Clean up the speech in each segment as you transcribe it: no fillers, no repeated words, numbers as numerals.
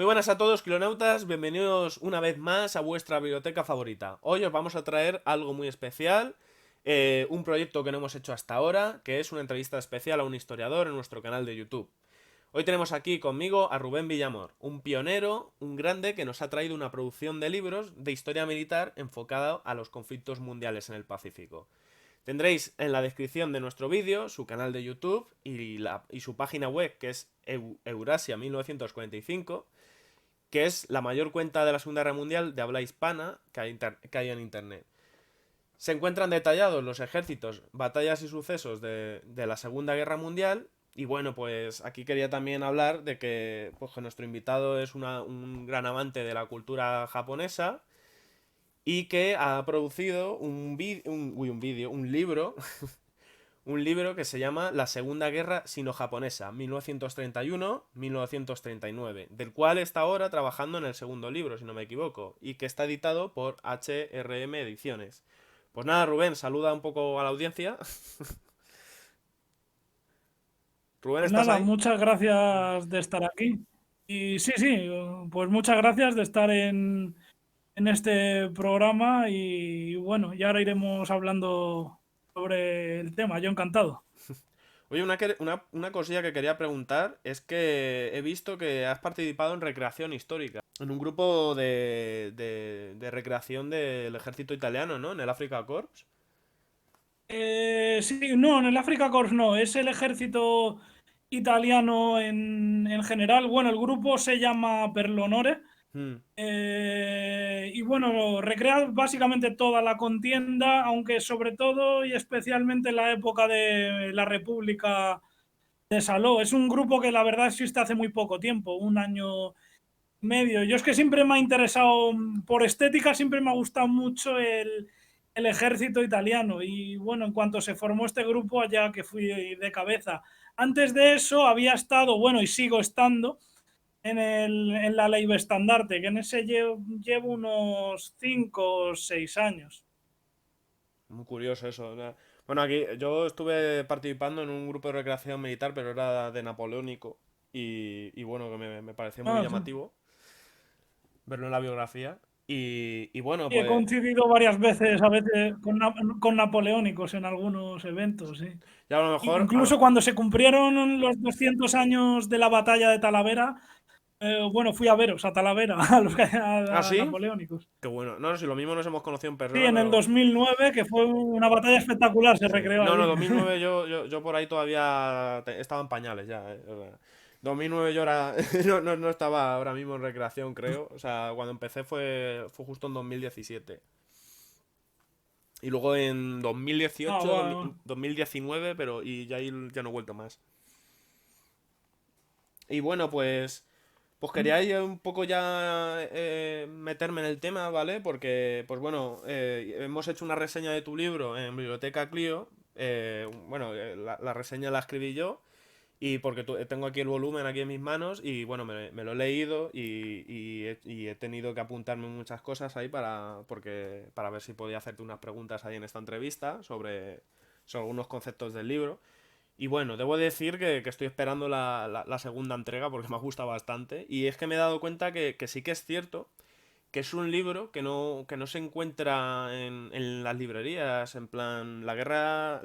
Muy buenas a todos, clonautas, bienvenidos una vez más a vuestra biblioteca favorita. Hoy os vamos a traer algo muy especial, un proyecto que no hemos hecho hasta ahora, que es una entrevista especial a un historiador en nuestro canal de YouTube. Hoy tenemos aquí conmigo a Rubén Villamor, un pionero, un grande que nos ha traído una producción de libros de historia militar enfocada a los conflictos mundiales en el Pacífico. Tendréis en la descripción de nuestro vídeo su canal de YouTube y su página web, que es Eurasia 1945, que es la mayor cuenta de la Segunda Guerra Mundial de habla hispana que hay en Internet. Se encuentran detallados los ejércitos, batallas y sucesos de la Segunda Guerra Mundial. Y bueno, pues aquí quería también hablar de que, pues, que nuestro invitado es un gran amante de la cultura japonesa y que ha producido un libro un libro que se llama La Segunda Guerra Sino-Japonesa, 1931-1939, del cual está ahora trabajando en el segundo libro, si no me equivoco, y que está editado por HRM Ediciones. Pues nada, Rubén, saluda un poco a la audiencia. Rubén, Pues ¿estás nada, ahí? muchas gracias de estar aquí. Y sí, pues muchas gracias de estar en este programa y bueno, ya ahora iremos hablando sobre el tema. Yo encantado. Oye, una cosilla que quería preguntar es que he visto que has participado en recreación histórica, en un grupo de recreación del ejército italiano, ¿no? En el Afrika Korps. Sí, no, en el Afrika Korps no, es el ejército italiano en general. Bueno, el grupo se llama Perlonore. Hmm. Y bueno, recrea básicamente toda la contienda, aunque sobre todo y especialmente en la época de la República de Saló. Es un grupo que la verdad existe hace muy poco tiempo, un año y medio. Yo es que siempre me ha interesado, por estética, siempre me ha gustado mucho el ejército italiano. Y bueno, en cuanto se formó este grupo, allá que fui de cabeza. Antes de eso había estado, bueno, y sigo estando en la Ley Estandarte, que en ese llevo unos 5 o 6 años. Muy curioso eso. Bueno, aquí yo estuve participando en un grupo de recreación militar, pero era de napoleónico. Y bueno, que me pareció muy Ah, sí. llamativo verlo en la biografía. Y bueno, Y he pues coincidido varias veces, a veces con napoleónicos en algunos eventos, sí. ya a lo mejor... Incluso cuando se cumplieron los 200 años de la batalla de Talavera, bueno, fui a veros a Talavera, Ah, a sí, napoleónicos. qué bueno. No, no, si lo mismo nos hemos conocido en Sí, persona, en el pero... 2009, que fue una batalla espectacular, se Sí. recreó No, no, allí. 2009 yo por ahí todavía estaba en pañales ya. O sea, 2009 yo era, no estaba ahora mismo en recreación, creo. O sea, cuando empecé fue justo en 2017. Y luego en Ah, 2018, bueno. 2019, pero y ya ahí ya no he vuelto más. Y bueno, pues quería ir un poco ya meterme en el tema, ¿vale? Porque, pues bueno, hemos hecho una reseña de tu libro en Biblioteca Clio. Bueno, la reseña la escribí yo. Y porque tengo aquí el volumen aquí en mis manos y bueno, me lo he leído y he tenido que apuntarme muchas cosas ahí para ver si podía hacerte unas preguntas ahí en esta entrevista sobre algunos conceptos del libro. Y bueno, debo decir que estoy esperando la segunda entrega porque me gusta bastante. Y es que me he dado cuenta que sí que es cierto que es un libro que no se encuentra en las librerías. En plan, la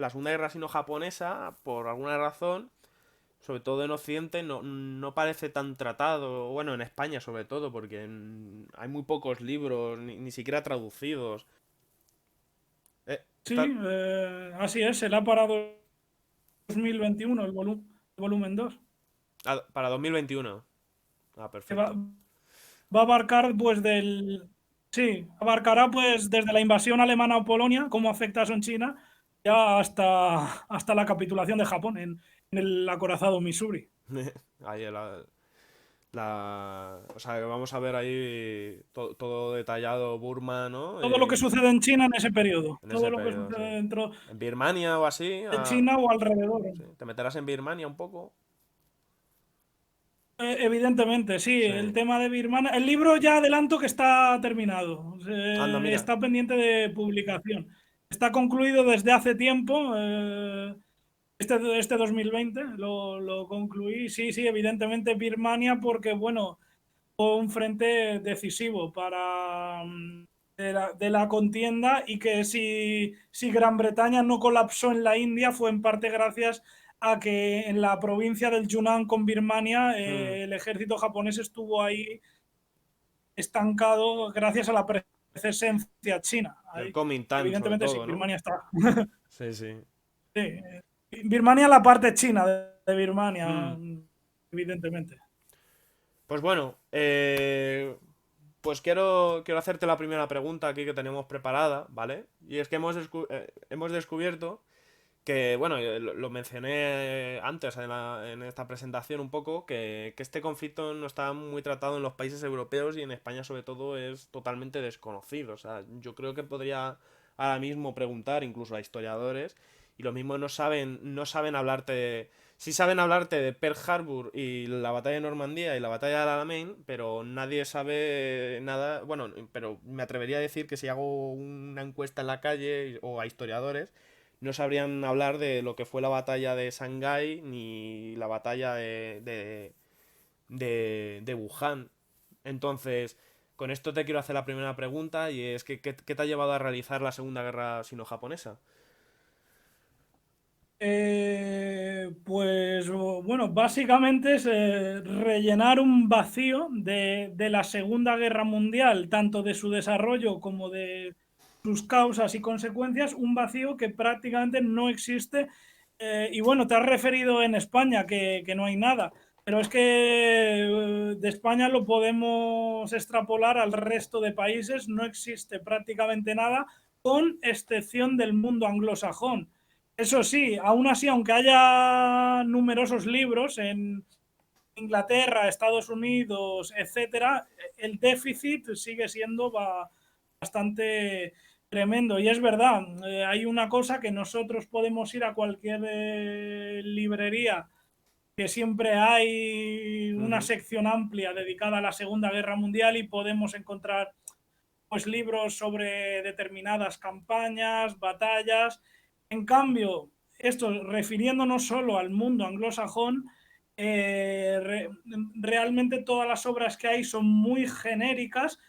Segunda Guerra Sino-Japonesa, por alguna razón, sobre todo en Occidente, no parece tan tratado. Bueno, en España sobre todo, porque hay muy pocos libros, ni siquiera traducidos. Sí, Está así es, será para 2021 el volumen 2. para 2021. Ah, Que va, perfecto. va a abarcar pues del... Sí, abarcará pues desde la invasión alemana a Polonia, cómo afecta eso en China, ya hasta la capitulación de Japón en el acorazado Missouri. Ahí o sea, que vamos a ver ahí todo detallado Burma, ¿no? Todo lo que sucede en China en ese periodo, En todo ese lo que periodo, sí. sucede dentro En Birmania o así, de China o alrededor. sí. ¿Te meterás en Birmania un poco? Evidentemente, sí, Sí. el tema de Birmania. El libro ya adelanto que está terminado, Anda, mira. está pendiente de publicación. Está concluido desde hace tiempo, este 2020 lo concluí. Sí, sí, evidentemente Birmania, porque bueno, un frente decisivo para de la contienda, y que si Gran Bretaña no colapsó en la India fue en parte gracias a que en la provincia del Yunnan con Birmania el ejército japonés estuvo ahí estancado gracias a la presencia china. El Ahí, Kuomintang, sobre evidentemente sí, todo, ¿no? Birmania está. Sí, sí. Sí, Birmania, la parte china de Birmania, Mm. evidentemente. Pues bueno, pues quiero hacerte la primera pregunta aquí que tenemos preparada, ¿vale? Y es que hemos descubierto que, bueno, lo mencioné antes en esta presentación un poco, que este conflicto no está muy tratado en los países europeos y en España sobre todo es totalmente desconocido. O sea, yo creo que podría ahora mismo preguntar incluso a historiadores y lo mismo no saben hablarte. Sí saben hablarte de Pearl Harbor y la batalla de Normandía y la batalla de Alamein, pero nadie sabe nada. Bueno, pero me atrevería a decir que si hago una encuesta en la calle o a historiadores, no sabrían hablar de lo que fue la batalla de Shanghái ni la batalla de Wuhan. Entonces, con esto te quiero hacer la primera pregunta y es que, ¿qué te ha llevado a realizar la Segunda Guerra Sino-Japonesa? Pues bueno, básicamente es rellenar un vacío de la Segunda Guerra Mundial, tanto de su desarrollo como de sus causas y consecuencias, un vacío que prácticamente no existe. Y bueno, te has referido en España que no hay nada, pero es que de España lo podemos extrapolar al resto de países, no existe prácticamente nada, con excepción del mundo anglosajón. Eso sí, aún así, aunque haya numerosos libros en Inglaterra, Estados Unidos, etcétera, el déficit sigue siendo bastante tremendo. Y es verdad, hay una cosa que nosotros podemos ir a cualquier librería, que siempre hay una Ujú. sección amplia dedicada a la Segunda Guerra Mundial, y podemos encontrar pues libros sobre determinadas campañas, batallas. En cambio, esto refiriéndonos solo al mundo anglosajón, realmente todas las obras que hay son muy genéricas.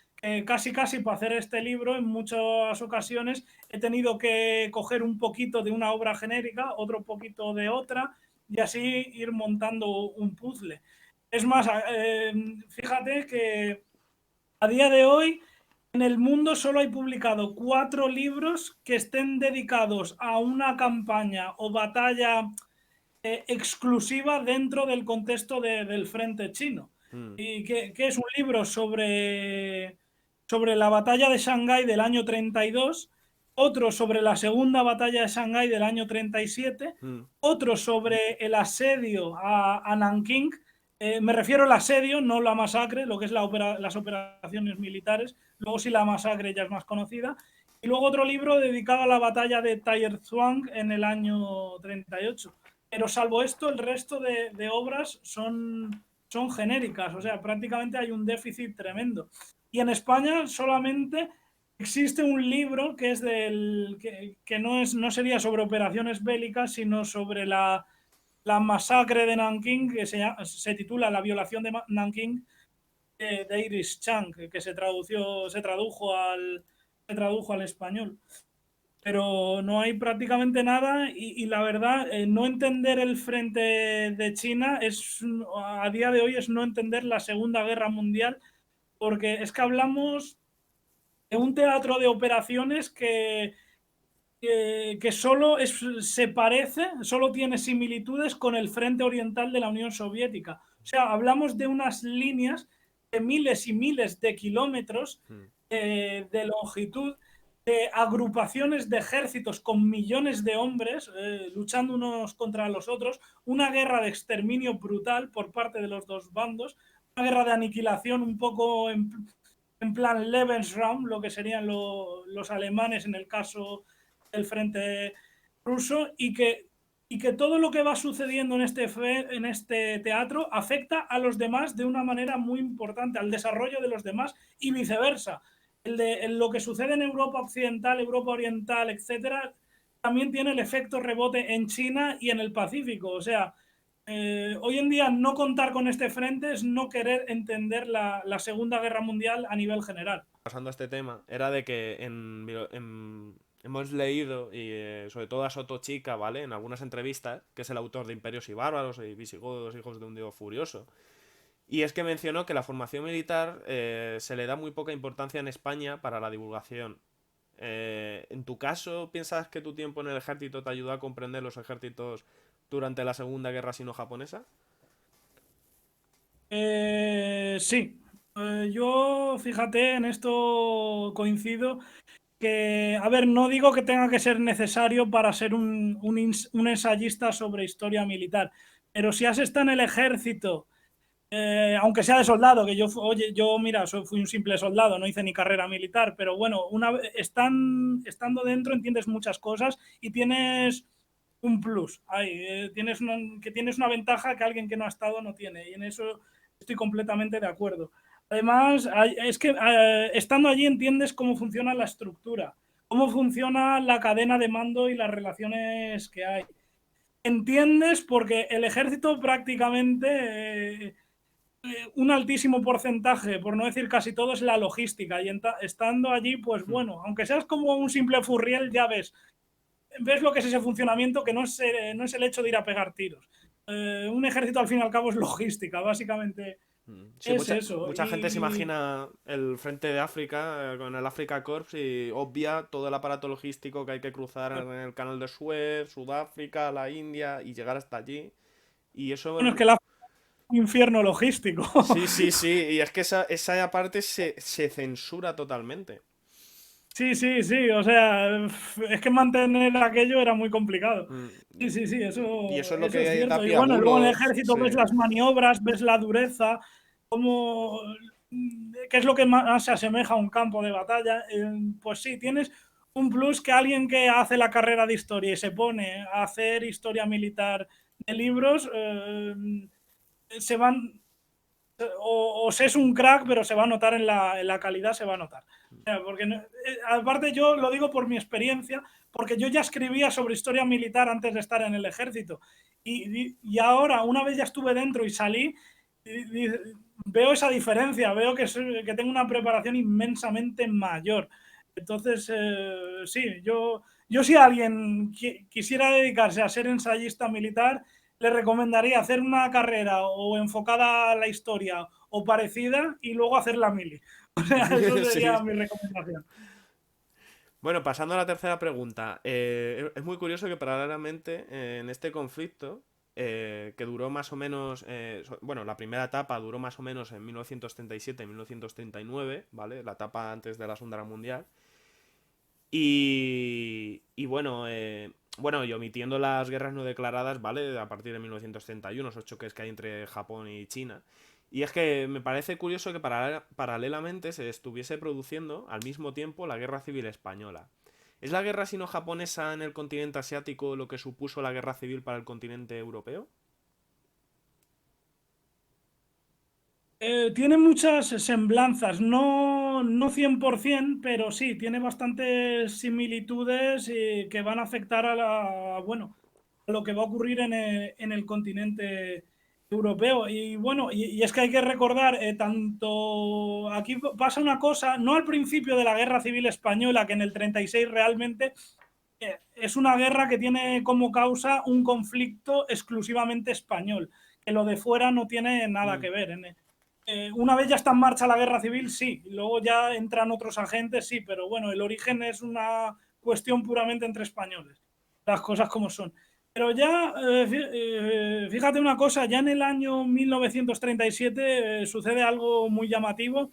Casi casi para hacer este libro en muchas ocasiones he tenido que coger un poquito de una obra genérica, otro poquito de otra, y así ir montando un puzzle. Es más, fíjate que a día de hoy en el mundo solo hay publicado 4 libros que estén dedicados a una campaña o batalla exclusiva dentro del contexto del frente chino. Mm. Y que es un libro sobre la batalla de Shanghái del año 32, otro sobre la segunda batalla de Shanghái del año 37, Mm. otro sobre el asedio a Nankín. Me refiero al asedio, no la masacre, lo que es las operaciones militares. Luego sí, la masacre ya es más conocida. Y luego otro libro dedicado a la batalla de Tairzhuang en el año 38. Pero salvo esto, el resto de obras son genéricas, o sea, prácticamente hay un déficit tremendo. Y en España solamente existe un libro que es que no sería sobre operaciones bélicas, sino sobre la masacre de Nankín, que se titula La violación de Nankín, de Iris Chang, que se tradujo al español. Pero no hay prácticamente nada, y la verdad, no entender el frente de China a día de hoy es no entender la Segunda Guerra Mundial, porque es que hablamos de un teatro de operaciones que solo tiene similitudes con el frente oriental de la Unión Soviética. O sea, hablamos de unas líneas de miles y miles de kilómetros Mm. de longitud, de agrupaciones de ejércitos con millones de hombres luchando unos contra los otros, una guerra de exterminio brutal por parte de los dos bandos, una guerra de aniquilación un poco en plan Lebensraum, lo que serían los alemanes en el caso del frente ruso, y que todo lo que va sucediendo en este teatro afecta a los demás de una manera muy importante, al desarrollo de los demás, y viceversa. Lo que sucede en Europa Occidental, Europa Oriental, etcétera, también tiene el efecto rebote en China y en el Pacífico. O sea, Hoy en día no contar con este frente es no querer entender la Segunda Guerra Mundial a nivel general. Pasando a este tema, era de que hemos leído, y sobre todo a Soto Chica, ¿vale? En algunas entrevistas, que es el autor de Imperios y Bárbaros y Visigodos, hijos de un dios furioso. Y es que mencionó que la formación militar se le da muy poca importancia en España para la divulgación. ¿En tu caso piensas que tu tiempo en el ejército te ayudó a comprender los ejércitos durante la Segunda Guerra Sino-Japonesa? Sí, yo fíjate, en esto coincido, que, a ver, no digo que tenga que ser necesario para ser un ensayista sobre historia militar, pero si has estado en el ejército, aunque sea de soldado, que yo, oye, yo mira, fui un simple soldado, no hice ni carrera militar, pero bueno, estando dentro entiendes muchas cosas y tienes un plus ahí, tienes una ventaja que alguien que no ha estado no tiene, y en eso estoy completamente de acuerdo. Además, es que estando allí entiendes cómo funciona la estructura, cómo funciona la cadena de mando y las relaciones que hay. Entiendes porque el ejército prácticamente, un altísimo porcentaje, por no decir casi todo, es la logística. Y estando allí, pues bueno, aunque seas como un simple furriel, ya ves lo que es ese funcionamiento, que no es el hecho de ir a pegar tiros. Un ejército al fin y al cabo es logística, básicamente Sí, es eso. mucha gente se imagina el frente de África con el Africa Corps y obvia todo el aparato logístico que hay que cruzar en el canal de Suez, Sudáfrica, la India y llegar hasta allí. Y eso, Bueno, es que el infierno logístico. sí, sí, sí, y es que esa parte se censura totalmente. Sí, sí, sí, o sea, es que mantener aquello era muy complicado. Mm, Sí, sí, sí, Y eso es lo eso es que da cierto. Y pie a bueno, luego en el bulos. ejército Sí. ves las maniobras, ves la dureza, cómo, qué es lo que más se asemeja a un campo de batalla. Pues sí, tienes un plus que alguien que hace la carrera de historia y se pone a hacer historia militar de libros, se van, o se es un crack, pero se va a notar en la calidad, se va a notar. O sea, porque aparte yo lo digo por mi experiencia, porque yo ya escribía sobre historia militar antes de estar en el ejército. Y ahora, una vez ya estuve dentro y salí, veo esa diferencia, veo que tengo una preparación inmensamente mayor. Entonces, sí, yo si alguien quisiera dedicarse a ser ensayista militar, le recomendaría hacer una carrera o enfocada a la historia o parecida y luego hacer la mili. O sea, eso sería Sí. mi recomendación. Bueno, pasando a la tercera pregunta. Es muy curioso que paralelamente en este conflicto, que duró más o menos, bueno, la primera etapa duró más o menos en 1937-1939, ¿vale? La etapa antes de la Segunda Guerra Mundial. Y bueno, bueno, y omitiendo las guerras no declaradas, ¿vale? A partir de 1931, esos choques que hay entre Japón y China. Y es que me parece curioso que paralelamente se estuviese produciendo al mismo tiempo la Guerra Civil Española. ¿Es la guerra sino-japonesa en el continente asiático lo que supuso la guerra civil para el continente europeo? Tiene muchas semblanzas, no 100%, pero sí, tiene bastantes similitudes que van a afectar bueno, a lo que va a ocurrir en el continente europeo. Y bueno, y es que hay que recordar, tanto aquí pasa una cosa, no al principio de la Guerra Civil Española, que en el 36 realmente es una guerra que tiene como causa un conflicto exclusivamente español, que lo de fuera no tiene nada Mm. que ver. Una vez ya está en marcha la guerra civil, sí, luego ya entran otros agentes, sí, pero bueno, el origen es una cuestión puramente entre españoles, las cosas como son. Pero ya, fíjate una cosa, ya en el año 1937 sucede algo muy llamativo,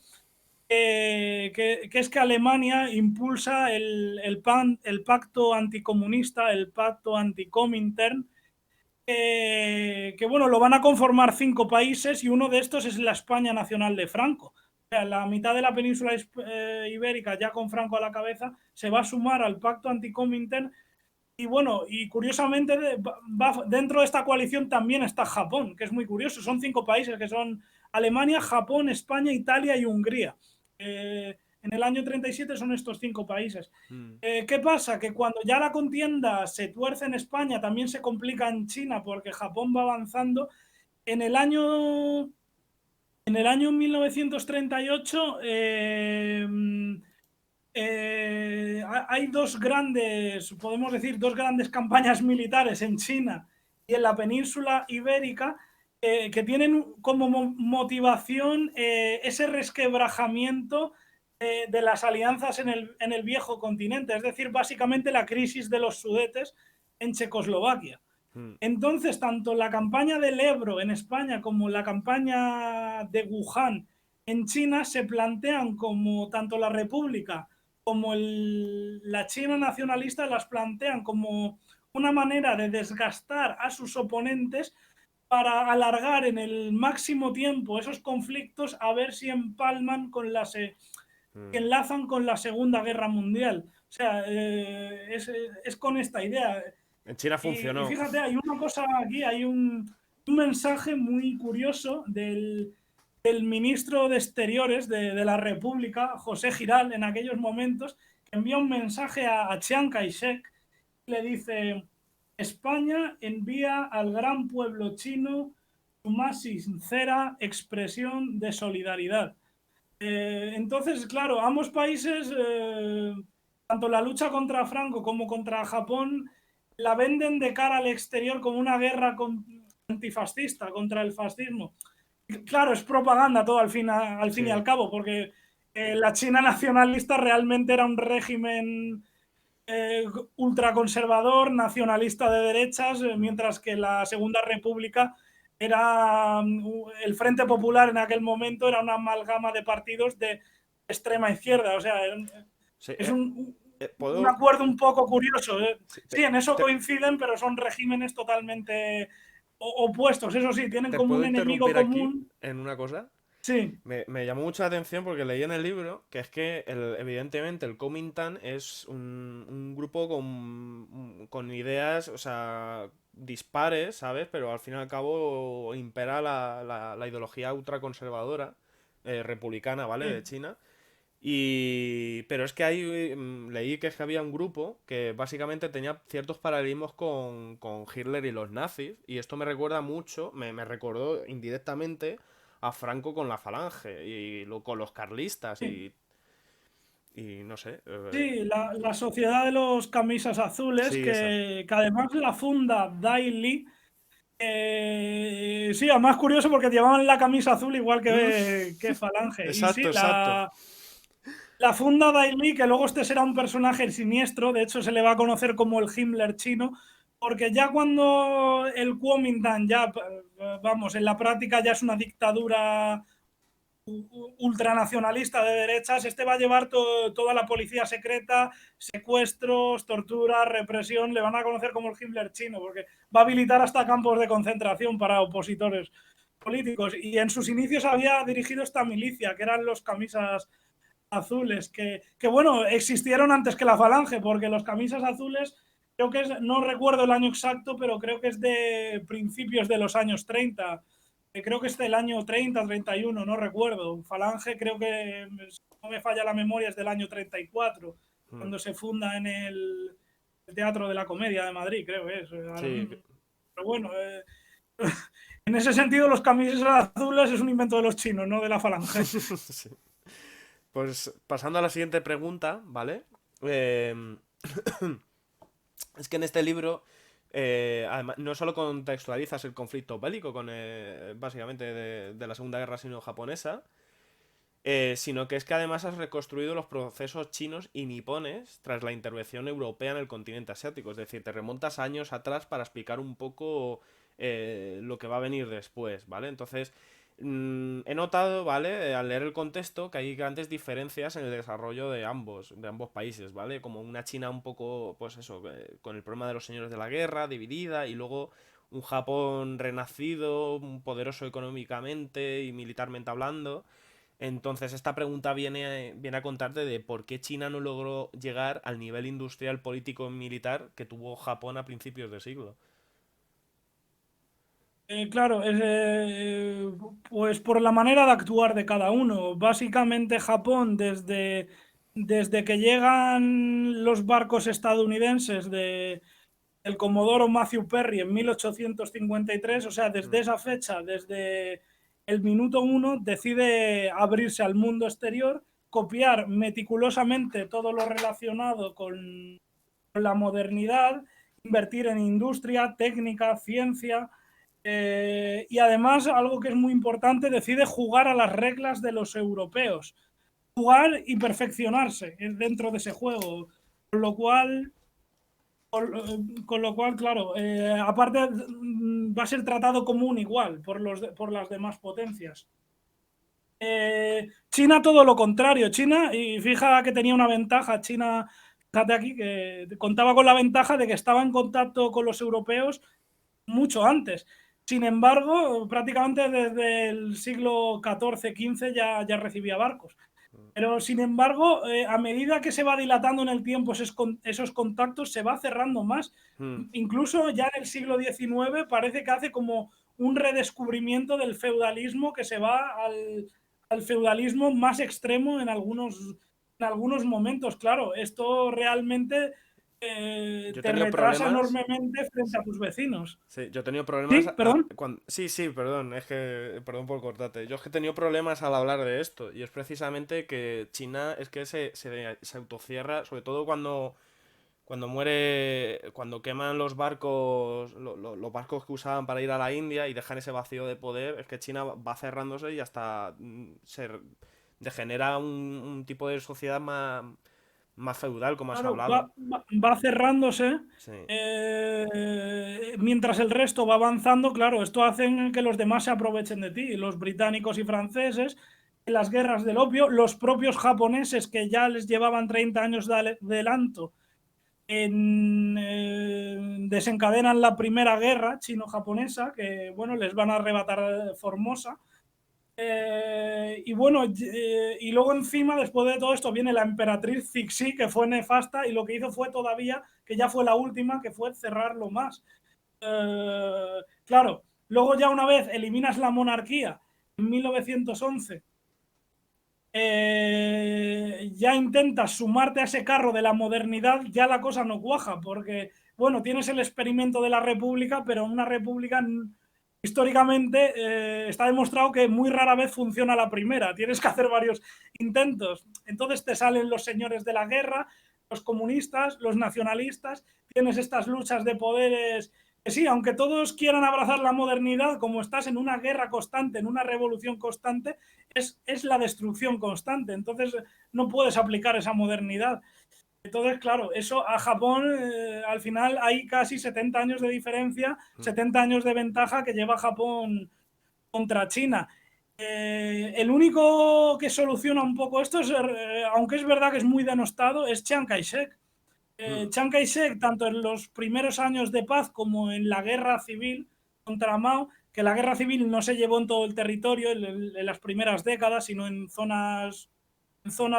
que es que Alemania impulsa el pacto anticomunista, el pacto anticomintern, que bueno, lo van a conformar 5 países y uno de estos es la España nacional de Franco. O sea, la mitad de la península ibérica, ya con Franco a la cabeza, se va a sumar al pacto anticomintern. Y bueno, y curiosamente, dentro de esta coalición también está Japón, que es muy curioso. Son 5 países que son Alemania, Japón, España, Italia y Hungría. En el año 37 son estos 5 países. Mm. ¿Qué pasa? Que cuando ya la contienda se tuerce en España, también se complica en China porque Japón va avanzando. En el año 1938 hay podemos decir, dos grandes campañas militares en China y en la península ibérica que tienen como motivación ese resquebrajamiento de las alianzas en el viejo continente, es decir, básicamente la crisis de los Sudetes en Checoslovaquia. Entonces, tanto la campaña del Ebro en España como la campaña de Wuhan en China se plantean como tanto la República como la China nacionalista las plantean como una manera de desgastar a sus oponentes para alargar en el máximo tiempo esos conflictos a ver si empalman con que enlazan con la Segunda Guerra Mundial. O sea, es con esta idea. En China Y funcionó. fíjate, hay una cosa aquí, hay un mensaje muy curioso del ministro de Exteriores de la República, José Giral, en aquellos momentos, que envía un mensaje a Chiang Kai-shek y le dice: España envía al gran pueblo chino su más sincera expresión de solidaridad. Entonces, claro, ambos países, tanto la lucha contra Franco como contra Japón, la venden de cara al exterior como una guerra antifascista contra el fascismo. Claro, es propaganda todo al fin y al Sí. cabo, porque la China nacionalista realmente era un régimen ultraconservador, nacionalista de derechas, mientras que la Segunda República era el Frente Popular en aquel momento era una amalgama de partidos de extrema izquierda. O sea, Sí, es un ¿puedo? acuerdo un poco curioso. Sí, Sí, en eso coinciden, pero son regímenes totalmente opuestos. Eso sí, tienen ¿te como puedo un enemigo interrumpir aquí común. en una cosa? Sí, Me llamó mucho la atención porque leí en el libro que es que evidentemente el Kuomintang es un grupo con ideas, o sea, dispares, ¿sabes? Pero al fin y al cabo impera la ideología ultraconservadora, republicana, ¿vale? De sí. China. Pero es que ahí leí que es que había un grupo que básicamente tenía ciertos paralelismos con Hitler y los nazis. Y esto me recuerda mucho, me recordó indirectamente a Franco con la Falange con los carlistas Sí. y no sé. Sí, la Sociedad de los Camisas Azules, Sí, esa. que además la funda Dai Li. Sí, además curioso porque llevaban la camisa azul igual Mm, que Falange. Y exacto, sí, exacto. la funda Dai Li, que luego este será un personaje siniestro, de hecho se le va a conocer como el Himmler chino, porque ya cuando el Kuomintang, ya, vamos, en la práctica ya es una dictadura ultranacionalista de derechas, este va a llevar toda la policía secreta, secuestros, tortura, represión, le van a conocer como el Himmler chino, porque va a habilitar hasta campos de concentración para opositores políticos. Y en sus inicios había dirigido esta milicia, que eran los camisas azules, que bueno, existieron antes que la Falange, porque los camisas azules, creo que es, no recuerdo el año exacto, pero creo que es de principios de los años 30. Creo que es del año 30, 31, no recuerdo. Falange creo que, si no me falla la memoria, es del año 34, Mm, cuando se funda en el Teatro de la Comedia de Madrid, creo que es. Ahora sí. mismo. Pero bueno, en ese sentido los camisas azules es un invento de los chinos, no de la Falange. Sí. Pues pasando a la siguiente pregunta, ¿vale? Eh, Es que en este libro, además, no solo contextualizas el conflicto bélico básicamente de la Segunda Guerra Sino-Japonesa, sino que es que además has reconstruido los procesos chinos y nipones tras la intervención europea en el continente asiático. Es decir, te remontas años atrás para explicar un poco lo que va a venir después, ¿vale? Entonces, he notado, ¿vale? Al leer el contexto, que hay grandes diferencias en el desarrollo de ambos países, ¿vale? Como una China un poco, pues eso, con el problema de los señores de la guerra, dividida, y luego un Japón renacido, poderoso económicamente y militarmente hablando. Entonces, esta pregunta viene a contarte de por qué China no logró llegar al nivel industrial, político y militar que tuvo Japón a principios de siglo. Claro, pues por la manera de actuar de cada uno. Básicamente Japón, desde que llegan los barcos estadounidenses el Comodoro Matthew Perry en 1853, o sea, desde Mm, esa fecha, desde el minuto uno, decide abrirse al mundo exterior, copiar meticulosamente todo lo relacionado con la modernidad, invertir en industria, técnica, ciencia, y además, algo que es muy importante, decide jugar a las reglas de los europeos, jugar y perfeccionarse dentro de ese juego, con lo cual con lo cual, claro, aparte va a ser tratado como un igual por las demás potencias. China todo lo contrario. China, y fija que tenía una ventaja, China, fíjate aquí, que contaba con la ventaja de que estaba en contacto con los europeos mucho antes. Sin embargo, prácticamente desde el siglo XIV-XV ya recibía barcos. Pero sin embargo, a medida que se va dilatando en el tiempo esos contactos, se va cerrando más. mm. Incluso ya en el siglo XIX parece que hace como un redescubrimiento del feudalismo que se va al feudalismo más extremo en algunos momentos. Claro, esto realmente Yo he te tenido retrasa problemas. enormemente frente a tus vecinos. Sí, yo he tenido problemas. Sí, perdón. Sí, sí, perdón, es que. Perdón por cortarte. Yo es que he tenido problemas al hablar de esto. Y es precisamente que China es que se autocierra, sobre todo cuando muere. Cuando queman los barcos. Los barcos que usaban para ir a la India y dejan ese vacío de poder. Es que China va cerrándose y hasta se degenera un tipo de sociedad más feudal, como has Claro, hablado. va cerrándose, Sí. mientras el resto va avanzando. Claro, esto hace que los demás se aprovechen de ti, los británicos y franceses, en las guerras del opio, los propios japoneses que ya les llevaban 30 años de adelanto, desencadenan la primera guerra chino-japonesa, que bueno, les van a arrebatar Formosa. Y bueno, y luego encima, después de todo esto, viene la emperatriz Cixi, que fue nefasta, y lo que hizo fue todavía, que ya fue la última, que fue cerrarlo más. Claro, luego ya una vez eliminas la monarquía en 1911, ya intentas sumarte a ese carro de la modernidad, ya la cosa no cuaja, porque, bueno, tienes el experimento de la república, pero una república históricamente está demostrado que muy rara vez funciona la primera, tienes que hacer varios intentos. Entonces te salen los señores de la guerra, los comunistas, los nacionalistas, tienes estas luchas de poderes que sí, aunque todos quieran abrazar la modernidad, como estás en una guerra constante, en una revolución constante, es la destrucción constante. Entonces no puedes aplicar esa modernidad. Entonces, claro, eso a Japón al final hay casi 70 años de diferencia, Mm. 70 años de ventaja que lleva Japón contra China. El único que soluciona un poco esto, aunque es verdad que es muy denostado, es Chiang Kai-shek. Mm. Chiang Kai-shek, tanto en los primeros años de paz como en la guerra civil contra Mao, que la guerra civil no se llevó en todo el territorio en las primeras décadas, sino en zonas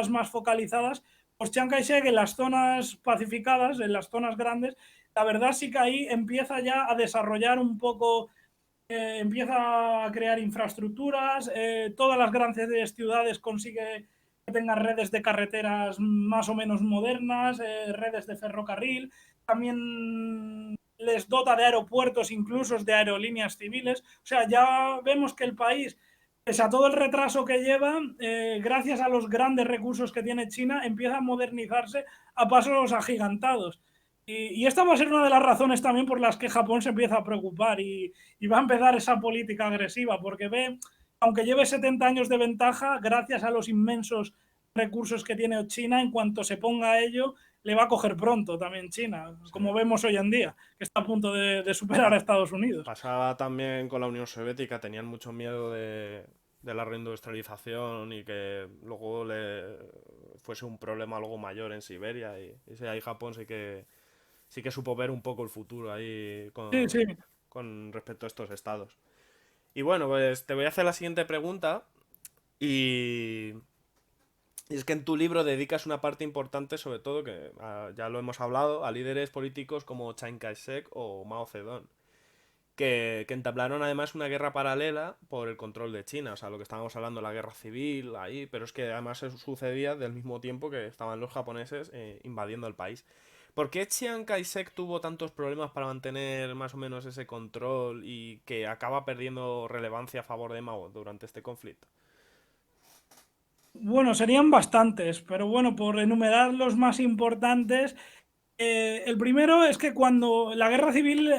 más focalizadas, pues Chiang Kai-shek en las zonas pacificadas, en las zonas grandes, la verdad sí que ahí empieza ya a desarrollar un poco, empieza a crear infraestructuras, todas las grandes ciudades consigue que tengan redes de carreteras más o menos modernas, redes de ferrocarril, también les dota de aeropuertos, incluso de aerolíneas civiles. O sea, ya vemos que el país, pese a todo el retraso que lleva, gracias a los grandes recursos que tiene China, empieza a modernizarse a pasos agigantados. Y esta va a ser una de las razones también por las que Japón se empieza a preocupar y va a empezar esa política agresiva, porque ve, aunque lleve 70 años de ventaja, gracias a los inmensos recursos que tiene China, en cuanto se ponga a ello, le va a coger pronto también China, Sí. como vemos hoy en día, que está a punto de superar a Estados Unidos. Pasaba también con la Unión Soviética, tenían mucho miedo de la reindustrialización y que luego le fuese un problema algo mayor en Siberia y sí, ahí Japón sí que supo ver un poco el futuro ahí Sí, sí. con respecto a estos estados. Y bueno, pues te voy a hacer la siguiente pregunta y, y es que en tu libro dedicas una parte importante, sobre todo, que ya lo hemos hablado, a líderes políticos como Chiang Kai-shek o Mao Zedong. que entablaron además una guerra paralela por el control de China, o sea, lo que estábamos hablando, la guerra civil ahí, pero es que además eso sucedía del mismo tiempo que estaban los japoneses invadiendo el país. ¿Por qué Chiang Kai-shek tuvo tantos problemas para mantener más o menos ese control y que acaba perdiendo relevancia a favor de Mao durante este conflicto? Bueno, serían bastantes, pero bueno, por enumerar los más importantes, el primero es que cuando la guerra civil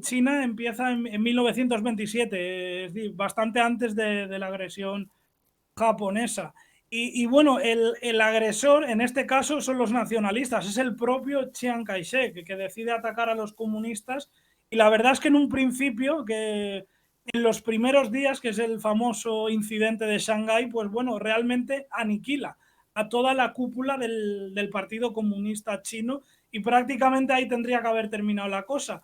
china empieza en 1927, es decir, bastante antes de la agresión japonesa. Y bueno, el agresor en este caso son los nacionalistas, es el propio Chiang Kai-shek que decide atacar a los comunistas. Y la verdad es que en un principio, que en los primeros días, que es el famoso incidente de Shanghái, pues bueno, realmente aniquila a toda la cúpula del Partido Comunista Chino y prácticamente ahí tendría que haber terminado la cosa.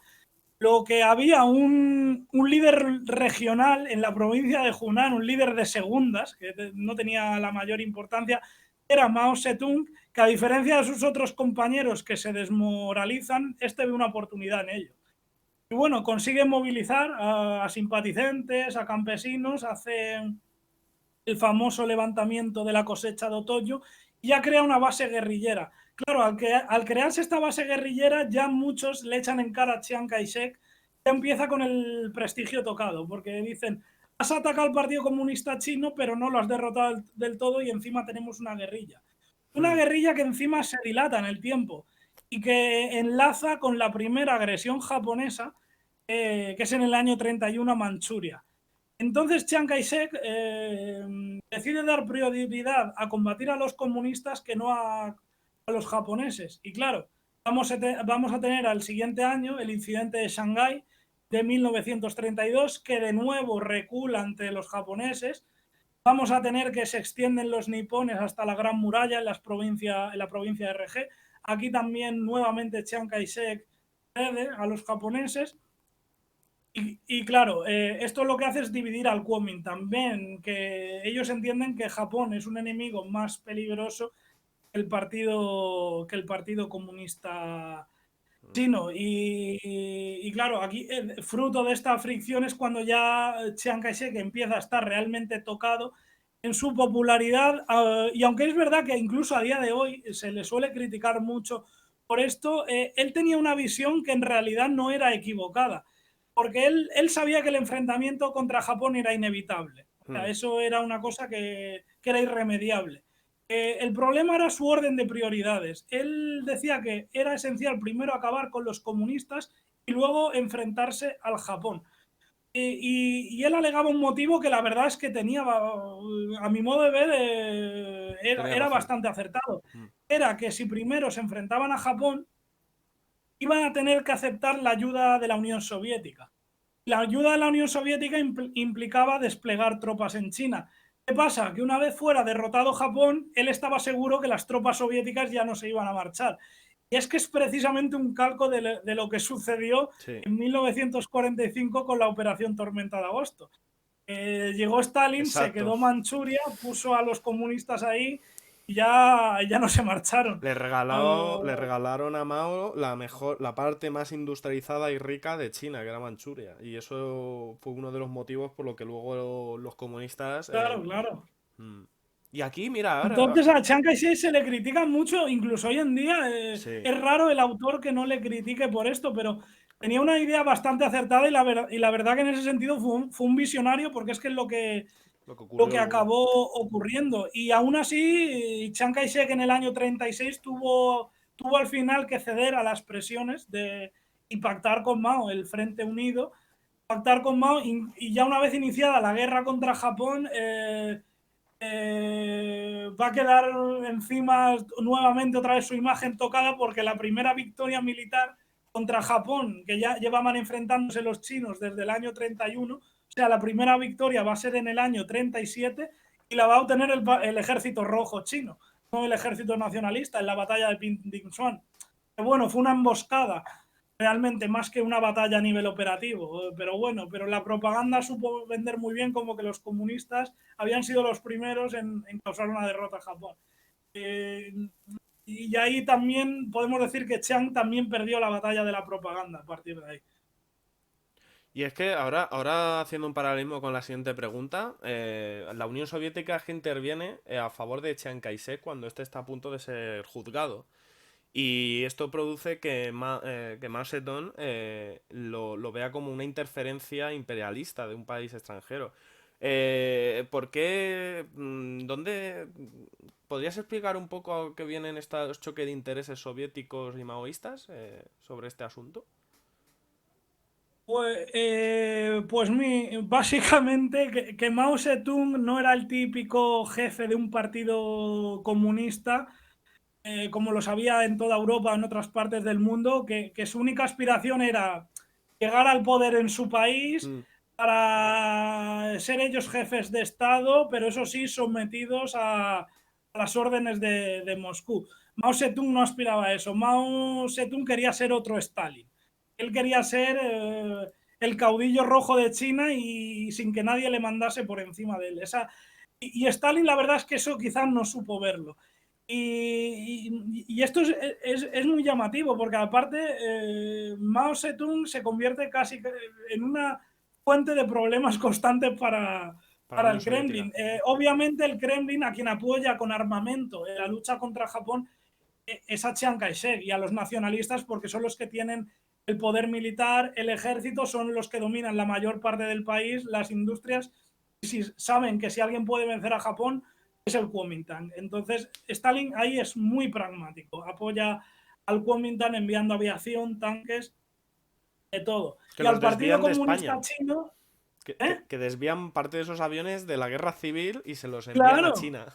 Lo que había un líder regional en la provincia de Hunan, un líder de segundas, que no tenía la mayor importancia, era Mao Zedong, que a diferencia de sus otros compañeros que se desmoralizan, este ve una oportunidad en ello. Y bueno, consigue movilizar a simpatizantes, a campesinos, hace el famoso levantamiento de la cosecha de otoño y ya crea una base guerrillera. Claro, al crearse esta base guerrillera, ya muchos le echan en cara a Chiang Kai-shek, ya empieza con el prestigio tocado, porque dicen, has atacado al Partido Comunista Chino, pero no lo has derrotado del todo y encima tenemos una guerrilla. Una Hmm. guerrilla que encima se dilata en el tiempo y que enlaza con la primera agresión japonesa, que es en el año 31 a Manchuria. Entonces Chiang Kai-shek decide dar prioridad a combatir a los comunistas que no a los japoneses. Y claro, vamos a tener al siguiente año el incidente de Shanghái de 1932, que de nuevo recula ante los japoneses. Vamos a tener que se extienden los nipones hasta la Gran Muralla en la provincia de RG. Aquí también nuevamente Chiang Kai-shek cede a los japoneses. Y claro, esto lo que hace es dividir al Kuomintang, que ellos entienden que Japón es un enemigo más peligroso que el partido Comunista Chino. Y claro, aquí fruto de esta fricción es cuando ya Chiang Kai-shek empieza a estar realmente tocado en su popularidad. Y aunque es verdad que incluso a día de hoy se le suele criticar mucho por esto, él tenía una visión que en realidad no era equivocada, porque él sabía que el enfrentamiento contra Japón era inevitable. O sea, Hmm. eso era una cosa que era irremediable. El problema era su orden de prioridades. Él decía que era esencial primero acabar con los comunistas y luego enfrentarse al Japón. Y él alegaba un motivo que la verdad es que tenía, a mi modo de ver, Tenía era razón. bastante acertado. Hmm. Era que si primero se enfrentaban a Japón, iban a tener que aceptar la ayuda de la Unión Soviética. La ayuda de la Unión Soviética implicaba desplegar tropas en China. ¿Qué pasa? Que una vez fuera derrotado Japón, él estaba seguro que las tropas soviéticas ya no se iban a marchar. Y es que es precisamente un calco de lo que sucedió Sí, en 1945 con la Operación Tormenta de Agosto. Llegó Stalin, se exacto. quedó Manchuria, puso a los comunistas ahí y ya no se marcharon. Le Uh, regalaron a Mao la parte más industrializada y rica de China, que era Manchuria. Y eso fue uno de los motivos por lo que luego los comunistas. claro, claro. Mm. Y aquí, mira, ahora. Entonces a Chiang Kai-shek se le critica mucho, incluso hoy en día Sí, es raro el autor que no le critique por esto, pero tenía una idea bastante acertada y la verdad que en ese sentido fue un visionario porque es que es lo que lo ocurrió que luego. acabó ocurriendo. Y aún así, Chiang Kai-shek en el año 36 tuvo al final que ceder a las presiones y pactar con Mao, el Frente Unido, pactar con Mao y ya una vez iniciada la guerra contra Japón, va a quedar encima nuevamente otra vez su imagen tocada porque la primera victoria militar contra Japón, que ya llevaban enfrentándose los chinos desde el año 31, o sea, la primera victoria va a ser en el año 37 y la va a obtener el ejército rojo chino, no el ejército nacionalista en la batalla de Pindingsuan. Que bueno, fue una emboscada realmente más que una batalla a nivel operativo. Pero bueno, pero la propaganda supo vender muy bien como que los comunistas habían sido los primeros en causar una derrota a Japón. Eh, y ahí también podemos decir que Chiang también perdió la batalla de la propaganda a partir de ahí. Y es que ahora haciendo un paralelismo con la siguiente pregunta, la Unión Soviética es que interviene a favor de Chiang Kai-shek cuando este está a punto de ser juzgado. Y esto produce que Mao Zedong lo vea como una interferencia imperialista de un país extranjero. ¿Por qué? ¿Dónde? ¿Podrías explicar un poco a qué vienen estos choques de intereses soviéticos y maoístas sobre este asunto? Básicamente que Mao Zedong no era el típico jefe de un partido comunista, como los había en toda Europa o en otras partes del mundo, que su única aspiración era llegar al poder en su país Mm, para ser ellos jefes de Estado, pero eso sí, sometidos a las órdenes de Moscú. Mao Zedong no aspiraba a eso. Mao Zedong quería ser otro Stalin. Él quería ser el caudillo rojo de China y sin que nadie le mandase por encima de él. Y Stalin, la verdad es que eso quizás no supo verlo. Y esto es muy llamativo, porque aparte Mao Zedong se convierte casi en una fuente de problemas constantes para la para Unión el Soviética. Kremlin. Obviamente el Kremlin, a quien apoya con armamento en la lucha contra Japón, es a Chiang Kai-shek y a los nacionalistas, porque son los que tienen el poder militar, el ejército, son los que dominan la mayor parte del país, las industrias, y si saben que si alguien puede vencer a Japón, es el Kuomintang. Entonces, Stalin ahí es muy pragmático, apoya al Kuomintang enviando aviación, tanques, de todo. Que Y al los Partido desvían de Comunista España. Chino, Que, ¿eh? que desvían parte de esos aviones de la guerra civil y se los envían a Claro, China.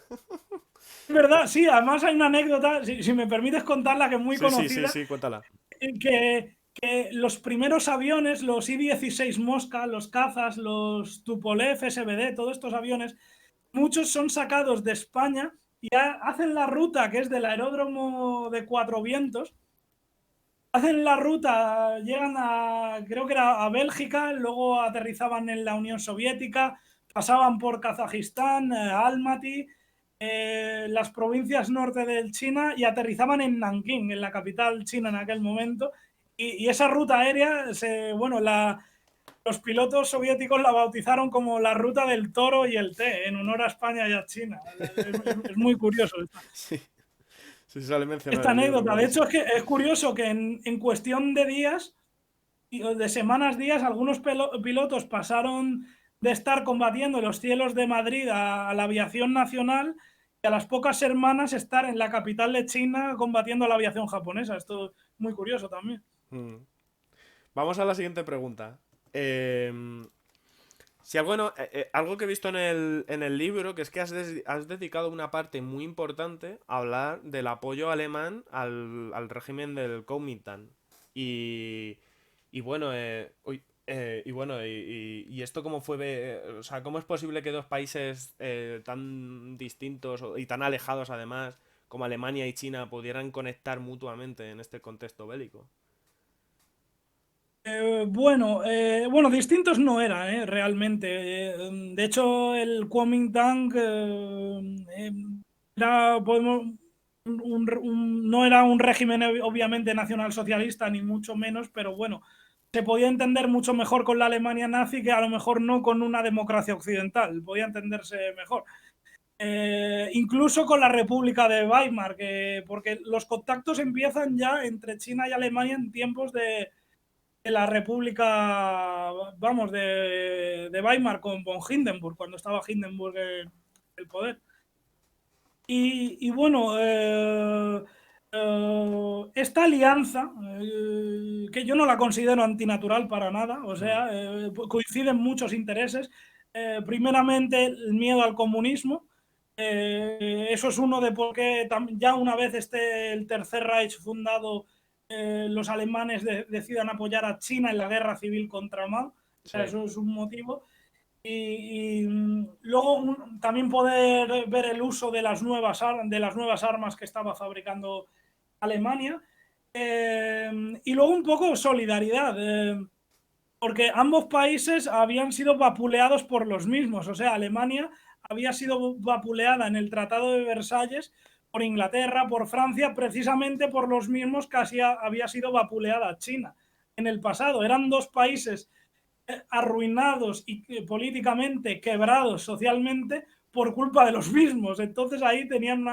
es verdad, sí, además hay una anécdota, si me permites contarla, que es muy Sí, sí, sí, conocida, sí, cuéntala. que los primeros aviones, los I-16 Mosca, los cazas, los Tupolev, SBD, todos estos aviones, muchos son sacados de España y hacen la ruta que es del aeródromo de Cuatro Vientos, hacen la ruta, llegan creo que era a Bélgica, luego aterrizaban en la Unión Soviética, pasaban por Kazajistán, Almaty, las provincias norte del China y aterrizaban en Nankín, en la capital china en aquel momento. Y esa ruta aérea, los pilotos soviéticos la bautizaron como la ruta del toro y el té, en honor a España y a China. Es muy curioso Sí, sí, sale mencionar esta el libro, anécdota. claro De que hecho, sí. es curioso que en cuestión de días, de semanas, días, algunos pilotos pasaron de estar combatiendo en los cielos de Madrid a la aviación nacional y a las pocas semanas estar en la capital de China combatiendo a la aviación japonesa. Esto es muy curioso también. Mm. Vamos a la siguiente pregunta. Eh, si algo, algo que he visto en el libro, que es que has dedicado una parte muy importante a hablar del apoyo alemán al régimen del Kuomintang. Y, y bueno, y esto cómo fue, o sea, cómo es posible que dos países tan distintos y tan alejados además, como Alemania y China, pudieran conectar mutuamente en este contexto bélico. Bueno, distintos no eran, realmente. De hecho, el Kuomintang era, no era un régimen obviamente nacionalsocialista, ni mucho menos, pero bueno, se podía entender mucho mejor con la Alemania nazi que a lo mejor no con una democracia occidental, podía entenderse mejor. Incluso con la República de Weimar, porque los contactos empiezan ya entre China y Alemania en tiempos de la República, vamos, de Weimar con von Hindenburg, cuando estaba Hindenburg en el poder. Y bueno, esta alianza, que yo no la considero antinatural para nada, o Mm, sea, coinciden muchos intereses. Primeramente, el miedo al comunismo. Eso es uno de por qué ya una vez esté el Tercer Reich fundado, los alemanes decidan apoyar a China en la guerra civil contra Mao. O sea, sí. eso es un motivo. Luego también poder ver el uso de las nuevas armas que estaba fabricando Alemania. Y luego un poco solidaridad, porque ambos países habían sido vapuleados por los mismos. O sea, Alemania había sido vapuleada en el Tratado de Versalles por Inglaterra, por Francia, precisamente por los mismos que había sido vapuleada China en el pasado. Eran dos países arruinados y políticamente quebrados socialmente por culpa de los mismos. Entonces ahí tenían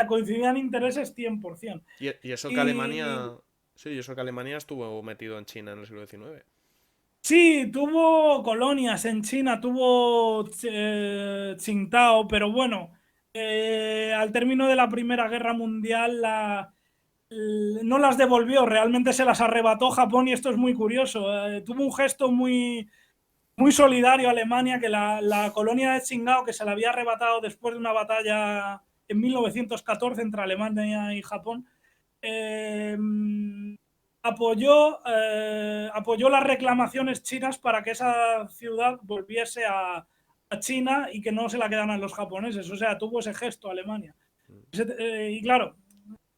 coincidían intereses 100%. Y eso que Y Alemania. Sí, y eso que Alemania estuvo metido en China en el siglo XIX. sí, tuvo colonias en China, tuvo Tsingtao, pero bueno, al término de la Primera Guerra Mundial no las devolvió, realmente se las arrebató Japón y esto es muy curioso. Tuvo un gesto muy solidario a Alemania, que la colonia de Tsingtao, que se la había arrebatado después de una batalla en 1914 entre Alemania y Japón, eh, apoyó las reclamaciones chinas para que esa ciudad volviese a China y que no se la quedaran los japoneses. O sea, tuvo ese gesto Alemania. Y claro,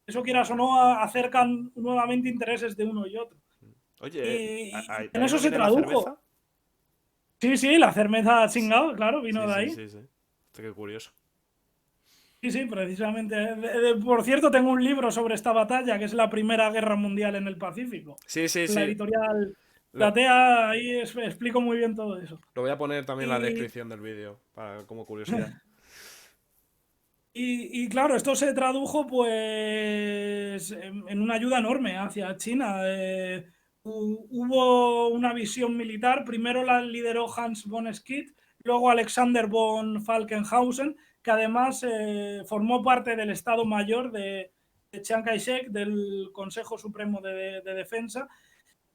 eso quieras o no, acercan nuevamente intereses de uno y otro. Oye, Y ¿de en ahí eso no se viene la tradujo. cerveza? Sí, sí, la cerveza Tsingtao, claro, vino Sí, de sí, ahí. sí, sí. Qué curioso. Sí, sí, precisamente. Por cierto, tengo un libro sobre esta batalla, que es la Primera Guerra Mundial en el Pacífico. Sí, sí, La sí. editorial Lo, Platea, ahí explico muy bien todo eso. lo voy a poner también en la Y, descripción del vídeo, como curiosidad. y claro, esto se tradujo pues en una ayuda enorme hacia China. Hubo una visión militar, primero la lideró Hans von Schmidt, luego Alexander von Falkenhausen, que además formó parte del Estado Mayor de Chiang Kai-shek, del Consejo Supremo de Defensa,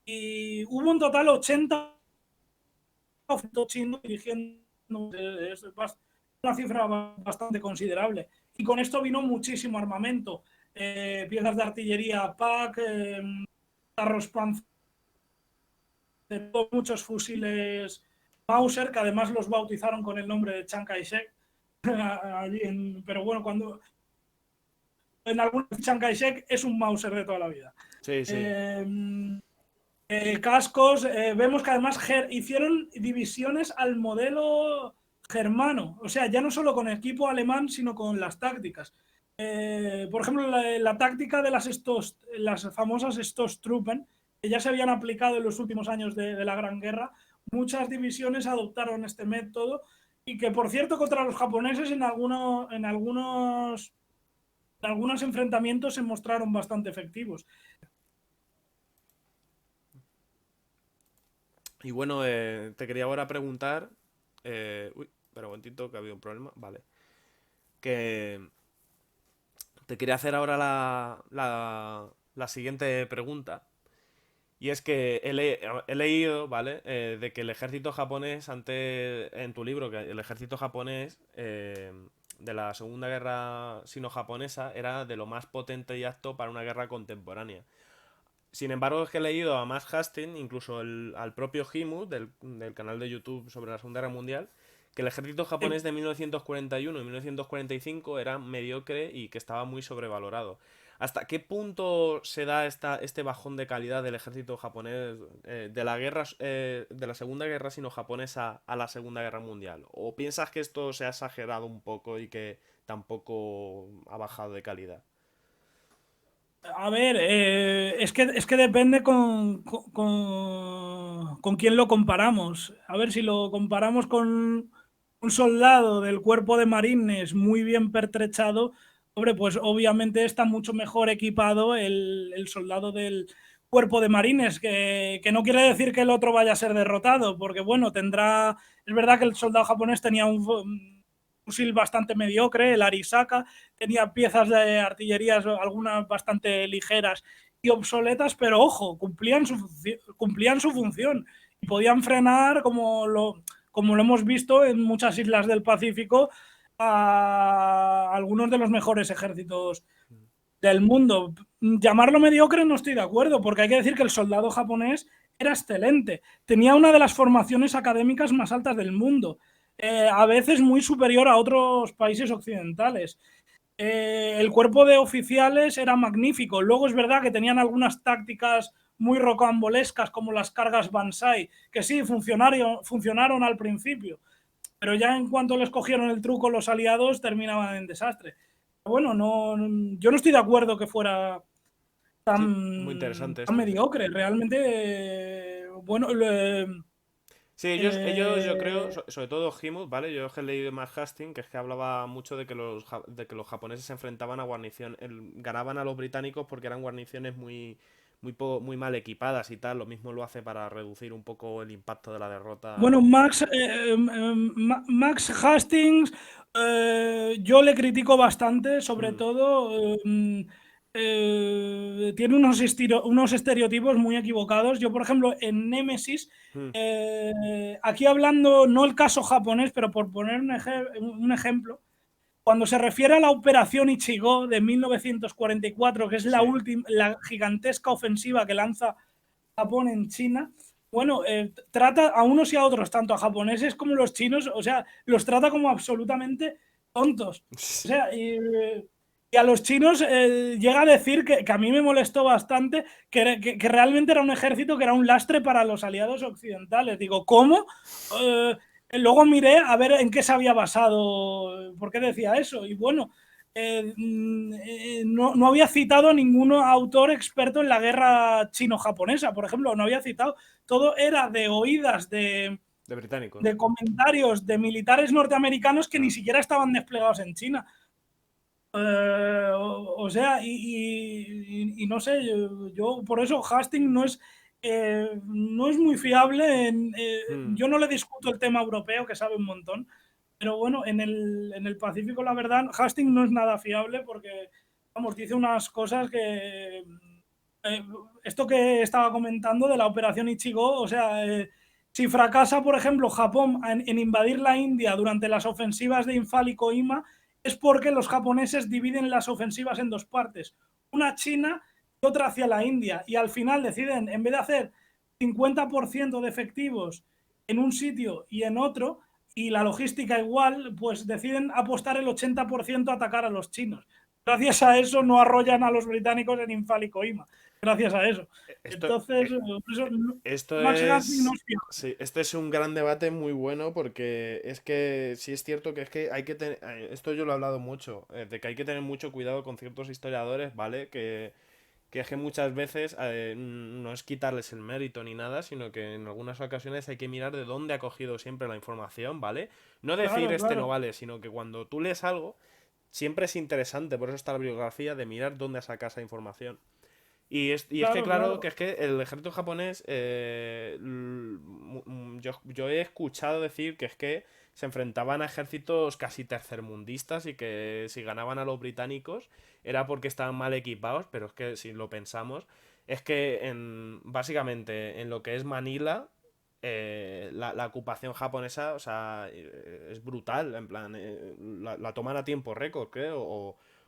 y hubo en total 80 chinos dirigiendo, es una cifra bastante considerable. Y con esto vino muchísimo armamento, piezas de artillería PaK, carros Panzer, muchos fusiles Mauser, que además los bautizaron con el nombre de Chiang Kai-shek. Pero bueno, cuando en algún Chiang Kai-shek es un Mauser de toda la vida. Sí, sí. Cascos, vemos que además hicieron divisiones al modelo germano, o sea, ya no solo con equipo alemán, sino con las tácticas. Por ejemplo, la táctica de las famosas Stoßtruppen, que ya se habían aplicado en los últimos años de la Gran Guerra, muchas divisiones adoptaron este método y que, por cierto, contra los japoneses en algunos enfrentamientos se mostraron bastante efectivos. Y bueno, te quería ahora preguntar. Uy, espera un momentito que ha habido un problema. Vale. Que te quería hacer ahora la siguiente pregunta. Y es que he leído, ¿vale? De que el ejército japonés, antes, en tu libro, que el ejército japonés de la Segunda Guerra Sino-Japonesa era de lo más potente y apto para una guerra contemporánea. Sin embargo, es que he leído a Max Hastings, incluso al propio Himu, del canal de YouTube sobre la Segunda Guerra Mundial, que el ejército japonés de 1941 y 1945 era mediocre y que estaba muy sobrevalorado. ¿Hasta qué punto se da este bajón de calidad del ejército japonés de la guerra de la Segunda Guerra sino-japonesa a la Segunda Guerra Mundial? ¿O piensas que esto se ha exagerado un poco y que tampoco ha bajado de calidad? A ver, es que depende con quién lo comparamos. A ver, si lo comparamos con un soldado del cuerpo de marines muy bien pertrechado, hombre, pues obviamente está mucho mejor equipado el soldado del cuerpo de marines, que no quiere decir que el otro vaya a ser derrotado, porque bueno, es verdad que el soldado japonés tenía un fusil bastante mediocre, el Arisaka, tenía piezas de artillería, algunas bastante ligeras y obsoletas, pero ojo, cumplían su función y podían frenar, como lo hemos visto en muchas islas del Pacífico, a algunos de los mejores ejércitos del mundo. Llamarlo mediocre no estoy de acuerdo, porque hay que decir que el soldado japonés era excelente, tenía una de las formaciones académicas más altas del mundo, a veces muy superior a otros países occidentales. El cuerpo de oficiales era magnífico. Luego es verdad que tenían algunas tácticas muy rocambolescas, como las cargas Banzai, que sí, funcionaron al principio, pero ya en cuanto les cogieron el truco los aliados, terminaban en desastre. Bueno, yo no estoy de acuerdo que fuera Sí, muy interesante tan esto, sí. mediocre. Realmente, bueno, Sí, ellos yo creo, Eh, sobre todo Himut, ¿vale? Yo he leído más Hastings, que es que hablaba mucho de que de que los japoneses se enfrentaban a ganaban a los británicos porque eran guarniciones muy mal equipadas y tal. Lo mismo lo hace para reducir un poco el impacto de la derrota. bueno, Max Hastings, yo le critico bastante, sobre Mm, todo, tiene unos estereotipos muy equivocados. Yo, por ejemplo, en Nemesis, mm, aquí hablando, no el caso japonés, pero por poner un ejemplo, cuando se refiere a la Operación Ichigo de 1944, que es sí. la gigantesca ofensiva que lanza Japón en China, bueno, trata a unos y a otros, tanto a japoneses como a los chinos, o sea, los trata como absolutamente tontos. O sea, y a los chinos llega a decir que a mí me molestó bastante que realmente era un ejército que era un lastre para los aliados occidentales. Digo, ¿cómo? Eh, Luego miré a ver en qué se había basado, por qué decía eso. Y bueno, no había citado a ningún autor experto en la guerra chino-japonesa, por ejemplo, no había citado. Todo era de oídas De británicos. de comentarios de militares norteamericanos que ni Ah. siquiera estaban desplegados en China. O sea, y no sé, yo por eso Hastings no es muy fiable. Mm, Yo no le discuto el tema europeo, que sabe un montón, pero bueno, en el Pacífico, la verdad, Hastings no es nada fiable porque, vamos, dice unas cosas que... esto que estaba comentando de la operación Ichigo, o sea, si fracasa, por ejemplo, Japón en invadir la India durante las ofensivas de Infal y Koima, es porque los japoneses dividen las ofensivas en dos partes, una China y otra hacia la India, y al final deciden, en vez de hacer 50% de efectivos en un sitio y en otro, y la logística igual, pues deciden apostar el 80% a atacar a los chinos. Gracias a eso no arrollan a los británicos en Infal y Koima. Gracias a eso. Esto, Entonces, por eso, Esto Max Hastings no es. es fiable. Sí, este es un gran debate muy bueno porque es que sí es cierto que es que hay que tener. Esto yo lo he hablado mucho, de que hay que tener mucho cuidado con ciertos historiadores, ¿vale? Que es que muchas veces no es quitarles el mérito ni nada, sino que en algunas ocasiones hay que mirar de dónde ha cogido siempre la información, ¿vale? No decir Claro, este no claro. vale, sino que cuando tú lees algo, siempre es interesante, por eso está la bibliografía, de mirar dónde saca esa información. Y es que, Claro, claro, que claro. es que el ejército japonés, yo he escuchado decir que es que se enfrentaban a ejércitos casi tercermundistas y que si ganaban a los británicos era porque estaban mal equipados, pero es que si lo pensamos, es que básicamente en lo que es Manila, la ocupación japonesa, o sea, es brutal, en plan, la toman a tiempo récord, creo,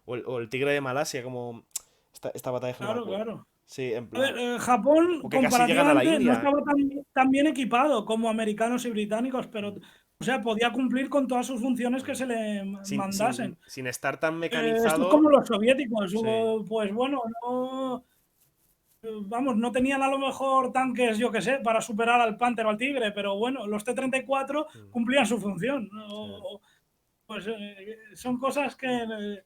o el tigre de Malasia, como esta batalla que no me Claro, acuerdo. claro. Sí, en A ver, plan. Japón O que casi llegan a la comparativamente no India. estaba tan bien equipado como americanos y británicos, pero, Mm. o sea, podía cumplir con todas sus funciones que Mm. se le mandasen. Sin estar tan Esto es como mecanizado. los soviéticos, Sí. pues bueno, no, vamos, no tenían a lo mejor tanques, yo qué sé, para superar al Panther o al Tigre, pero bueno, los T-34 Mm. cumplían su función. Sí. Pues son cosas que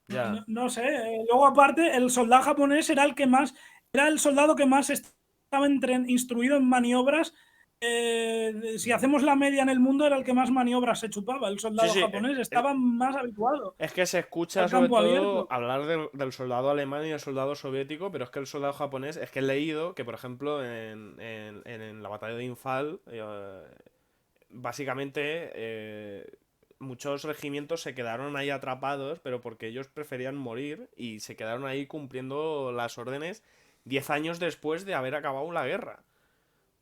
Ya. no sé. Luego, aparte, el soldado japonés era el soldado que más estaba instruido en maniobras. Si Mm. hacemos la media en el mundo, era el que más maniobras se chupaba. El Sí, soldado sí. japonés estaba más habituado Es que se escucha al sobre campo todo abierto. hablar del soldado alemán y del soldado soviético, pero es que el soldado japonés, es que he leído que, por ejemplo, en la batalla de Infal, básicamente muchos regimientos se quedaron ahí atrapados, pero porque ellos preferían morir y se quedaron ahí cumpliendo las órdenes 10 años después de haber acabado la guerra.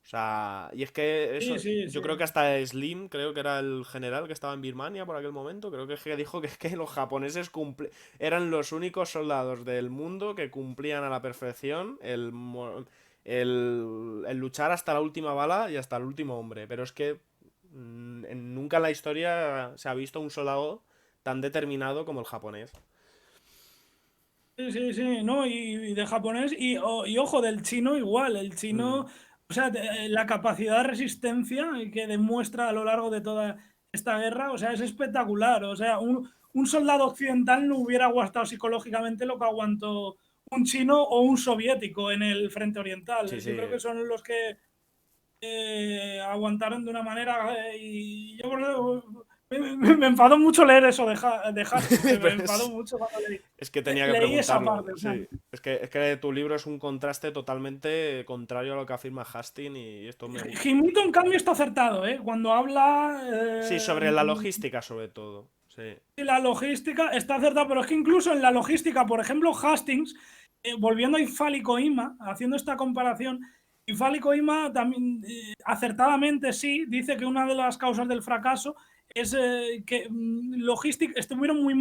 O sea, y es que Sí, eso, sí, yo sí. creo que hasta Slim, creo que era el general que estaba en Birmania por aquel momento, creo que es que dijo que es que los japoneses eran los únicos soldados del mundo que cumplían a la perfección el luchar hasta la última bala y hasta el último hombre. Pero es que nunca en la historia se ha visto un soldado tan determinado como el japonés. Sí, sí, sí, no, y de japonés, y ojo, del chino igual, el Mm, chino, o sea, la capacidad de resistencia que demuestra a lo largo de toda esta guerra, o sea, es espectacular, o sea, un soldado occidental no hubiera aguantado psicológicamente lo que aguantó un chino o un soviético en el frente oriental. sí, Yo creo sí. que son los que aguantaron de una manera y yo me enfadó mucho leer eso de Hastings, me Pero enfadó mucho cuando es que tenía que leí esa preguntarlo, parte. O sea, sí. Es que tu libro es un contraste totalmente contrario a lo que afirma Hastings y esto me gusta. Jimito, en cambio, está acertado, ¿eh? Cuando habla Sí, sobre la logística sobre todo, sí. la logística, está acertado, pero es que incluso en la logística, por ejemplo, Hastings, volviendo a Ifal y Coima, haciendo esta comparación, Ifal y Coima también, acertadamente sí, dice que una de las causas del fracaso es que logística estuvieron muy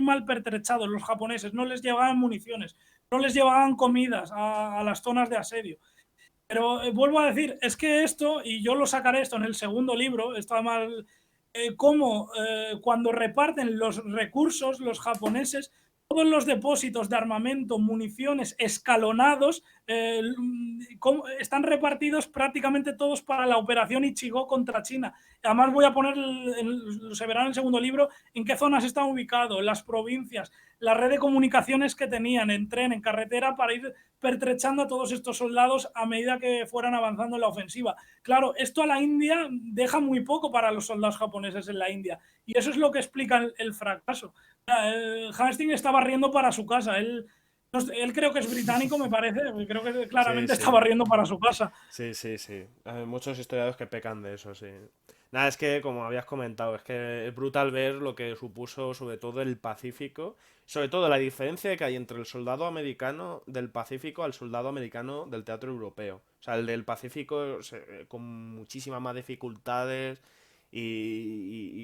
mal pertrechados los japoneses, no les llevaban municiones, no les llevaban comidas a las zonas de asedio. Pero vuelvo a decir, es que esto, y yo lo sacaré esto en el segundo libro, está mal, cómo cuando reparten los recursos, los japoneses, todos los depósitos de armamento, municiones escalonados, están repartidos prácticamente todos para la operación Ichigo contra China. Además voy a poner, se verá en el segundo libro, en qué zonas están ubicados, las provincias, la red de comunicaciones que tenían en tren, en carretera, para ir pertrechando a todos estos soldados a medida que fueran avanzando en la ofensiva. Claro, esto a la India deja muy poco para los soldados japoneses en la India y eso es lo que explica el fracaso. Hastings está barriendo para su casa, él creo que es británico, me parece, creo que Sí, claramente está sí. barriendo para su casa. Sí, sí, sí. Hay muchos historiadores que pecan de eso, sí. Nada, es que, como habías comentado, es que es brutal ver lo que supuso sobre todo el Pacífico, sobre todo la diferencia que hay entre el soldado americano del Pacífico al soldado americano del teatro europeo. O sea, el del Pacífico con muchísimas más dificultades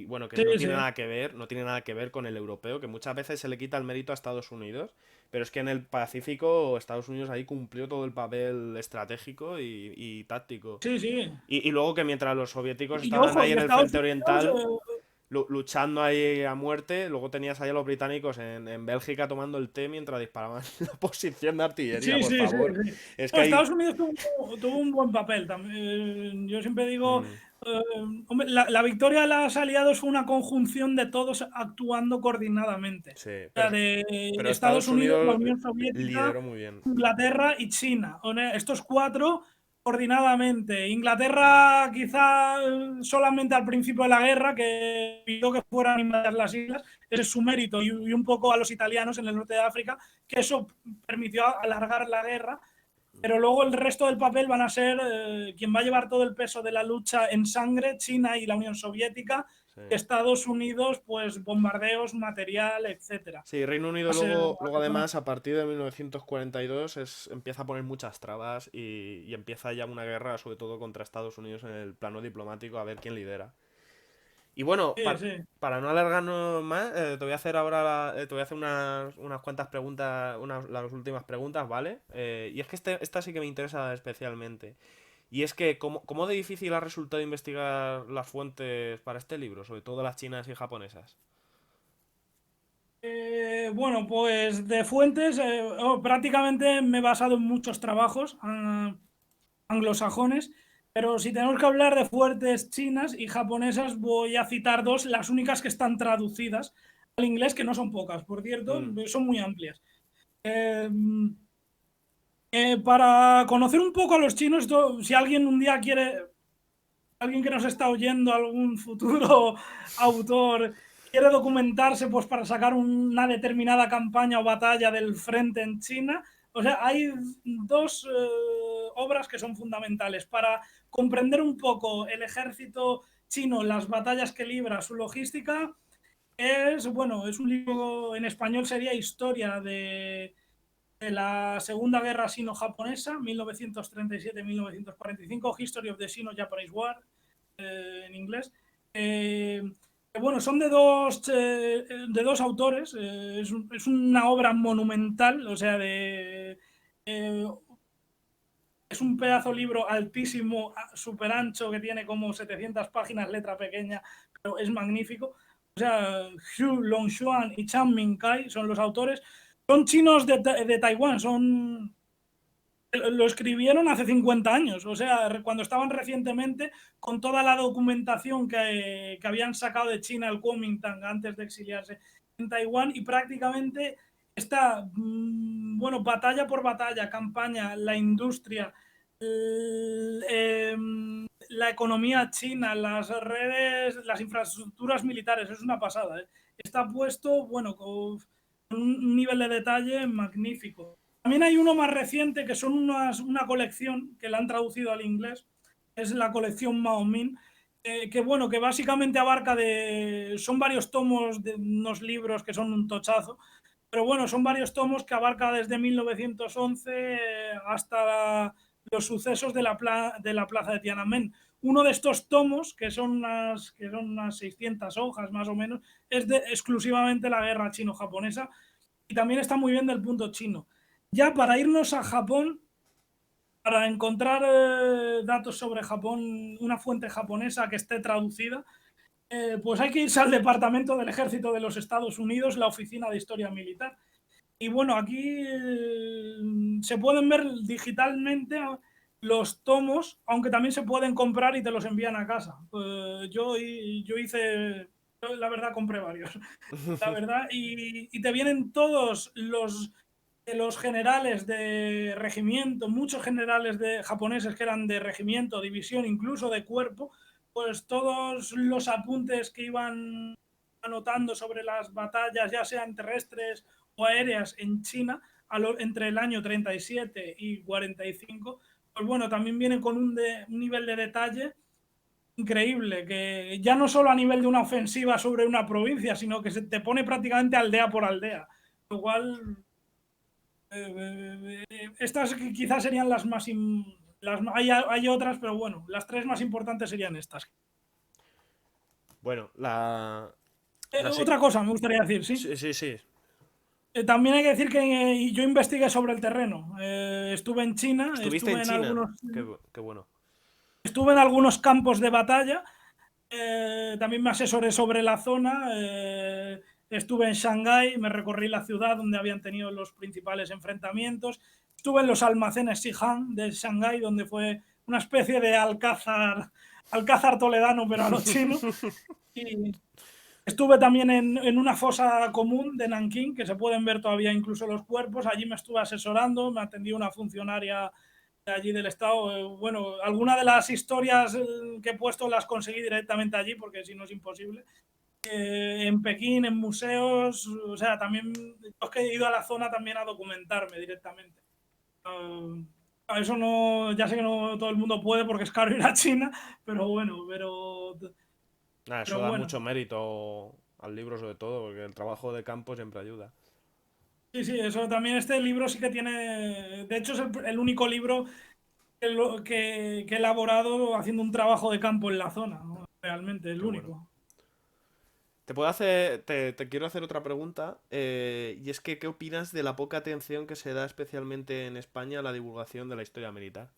bueno, que Sí, no sí. tiene nada que ver, no tiene nada que ver con el europeo, que muchas veces se le quita el mérito a Estados Unidos. Pero es que en el Pacífico Estados Unidos ahí cumplió todo el papel estratégico y táctico. Sí, sí. Y luego que mientras los soviéticos Y estaban ojo, ahí y en el Estados frente Unidos, oriental luchando ahí a muerte, luego tenías ahí a los británicos en Bélgica tomando el té mientras disparaban la posición de artillería, sí, por sí, sí, favor. sí. Es que No, hay... Estados Unidos tuvo un buen papel también. Yo siempre digo, Mm, eh, hombre, la victoria de los aliados fue una conjunción de todos actuando coordinadamente. sí, O sea, de pero Estados Estados Unidos, la Unidos Unión Soviética, lideró muy bien. Inglaterra y China. Estos cuatro coordinadamente. Mm, Inglaterra quizá solamente al principio de la guerra, que pidió que fueran invadidas las islas, ese es su mérito, y un poco a los italianos en el norte de África, que eso permitió alargar la guerra, pero luego el resto del papel van a ser quien va a llevar todo el peso de la lucha en sangre, China y la Unión Soviética, sí. Estados Unidos, pues bombardeos, material, etcétera. Sí, Reino Unido luego además a partir de 1942 empieza a poner muchas trabas y empieza ya una guerra sobre todo contra Estados Unidos en el plano diplomático a ver quién lidera. Y bueno, Sí, sí. para no alargarnos más, te voy a hacer ahora te voy a hacer unas cuantas preguntas, las últimas preguntas, ¿vale? Y es que esta sí que me interesa especialmente. Y es que, ¿cómo de difícil ha resultado investigar las fuentes para este libro, sobre todo las chinas y japonesas? Bueno, pues de fuentes, prácticamente me he basado en muchos trabajos anglosajones, pero si tenemos que hablar de fuentes chinas y japonesas, voy a citar dos, las únicas que están traducidas al inglés, que no son pocas, por cierto, Mm, son muy amplias. Eh, para conocer un poco a los chinos, si alguien un día quiere, alguien que nos está oyendo, algún futuro autor, quiere documentarse pues para sacar una determinada campaña o batalla del frente en China, o sea, hay dos obras que son fundamentales para comprender un poco el ejército chino, las batallas que libra, su logística. Bueno, es un libro en español, sería Historia de la Segunda Guerra Sino-Japonesa, 1937-1945, History of the Sino-Japanese War, en inglés. Eh, bueno, son de dos autores, es una obra monumental, o sea, eh, es un pedazo libro altísimo, súper ancho, que tiene como 700 páginas, letra pequeña, pero es magnífico. O sea, Xu Longshuan y Chan Minkai son los autores. Son chinos de Taiwán, lo escribieron hace 50 años, o sea, cuando estaban recientemente con toda la documentación que habían sacado de China el Kuomintang antes de exiliarse en Taiwán, y prácticamente está, bueno, batalla por batalla, campaña, la industria, La economía china, las redes, las infraestructuras militares, es una pasada, ¿eh? Está puesto, bueno, con un nivel de detalle magnífico. También hay uno más reciente que son una colección que la han traducido al inglés, es la colección Mao Min, que bueno, que básicamente son varios tomos de unos libros que son un tochazo, pero bueno, son varios tomos que abarca desde 1911 hasta los sucesos de la plaza de Tiananmen. Uno de estos tomos, que son unas 600 hojas más o menos, es exclusivamente la guerra chino-japonesa y también está muy bien del punto chino. Ya para irnos a Japón, para encontrar datos sobre Japón, una fuente japonesa que esté traducida, pues hay que irse al Departamento del Ejército de los Estados Unidos, la Oficina de Historia Militar. Y bueno, aquí se pueden ver digitalmente los tomos, aunque también se pueden comprar y te los envían a casa. Yo hice, la verdad, compré varios, la verdad, y te vienen todos los generales de regimiento, muchos generales de japoneses que eran de regimiento, división, incluso de cuerpo, pues todos los apuntes que iban anotando sobre las batallas, ya sean terrestres o aéreas en China, entre el año 37 y 45, pues bueno, también vienen con un nivel de detalle increíble, que ya no solo a nivel de una ofensiva sobre una provincia, sino que se te pone prácticamente aldea por aldea. Lo cual, estas quizás serían las más... hay otras, pero bueno, las tres más importantes serían estas. Bueno, la se- Otra cosa me gustaría decir, sí. sí, sí, sí. También hay que decir que yo investigué sobre el terreno. Estuve en China, ¿Estuviste en China? Qué bueno. estuve en algunos campos de batalla. También me asesoré sobre la zona. Estuve en Shanghái, me recorrí la ciudad donde habían tenido los principales enfrentamientos. Estuve en los almacenes Sihan de Shanghái, donde fue una especie de alcázar toledano, pero a lo chino. Y estuve también en una fosa común de Nankín, que se pueden ver todavía incluso los cuerpos. Allí me estuve asesorando, me atendió una funcionaria de allí del Estado. Bueno, algunas de las historias que he puesto las conseguí directamente allí, porque si no es imposible. En Pekín, en museos, o sea, también los que he ido a la zona también a documentarme directamente. A eso no, ya sé que no todo el mundo puede porque es caro ir a China, pero bueno, Eso pero da bueno. mucho mérito al libro, sobre todo, porque el trabajo de campo siempre ayuda. Sí, sí, eso también este libro sí que tiene, de hecho es el único libro que he elaborado haciendo un trabajo de campo en la zona, ¿no? Realmente, el Qué bueno. único. Te quiero hacer otra pregunta, y es que, ¿qué opinas de la poca atención que se da especialmente en España a la divulgación de la historia militar?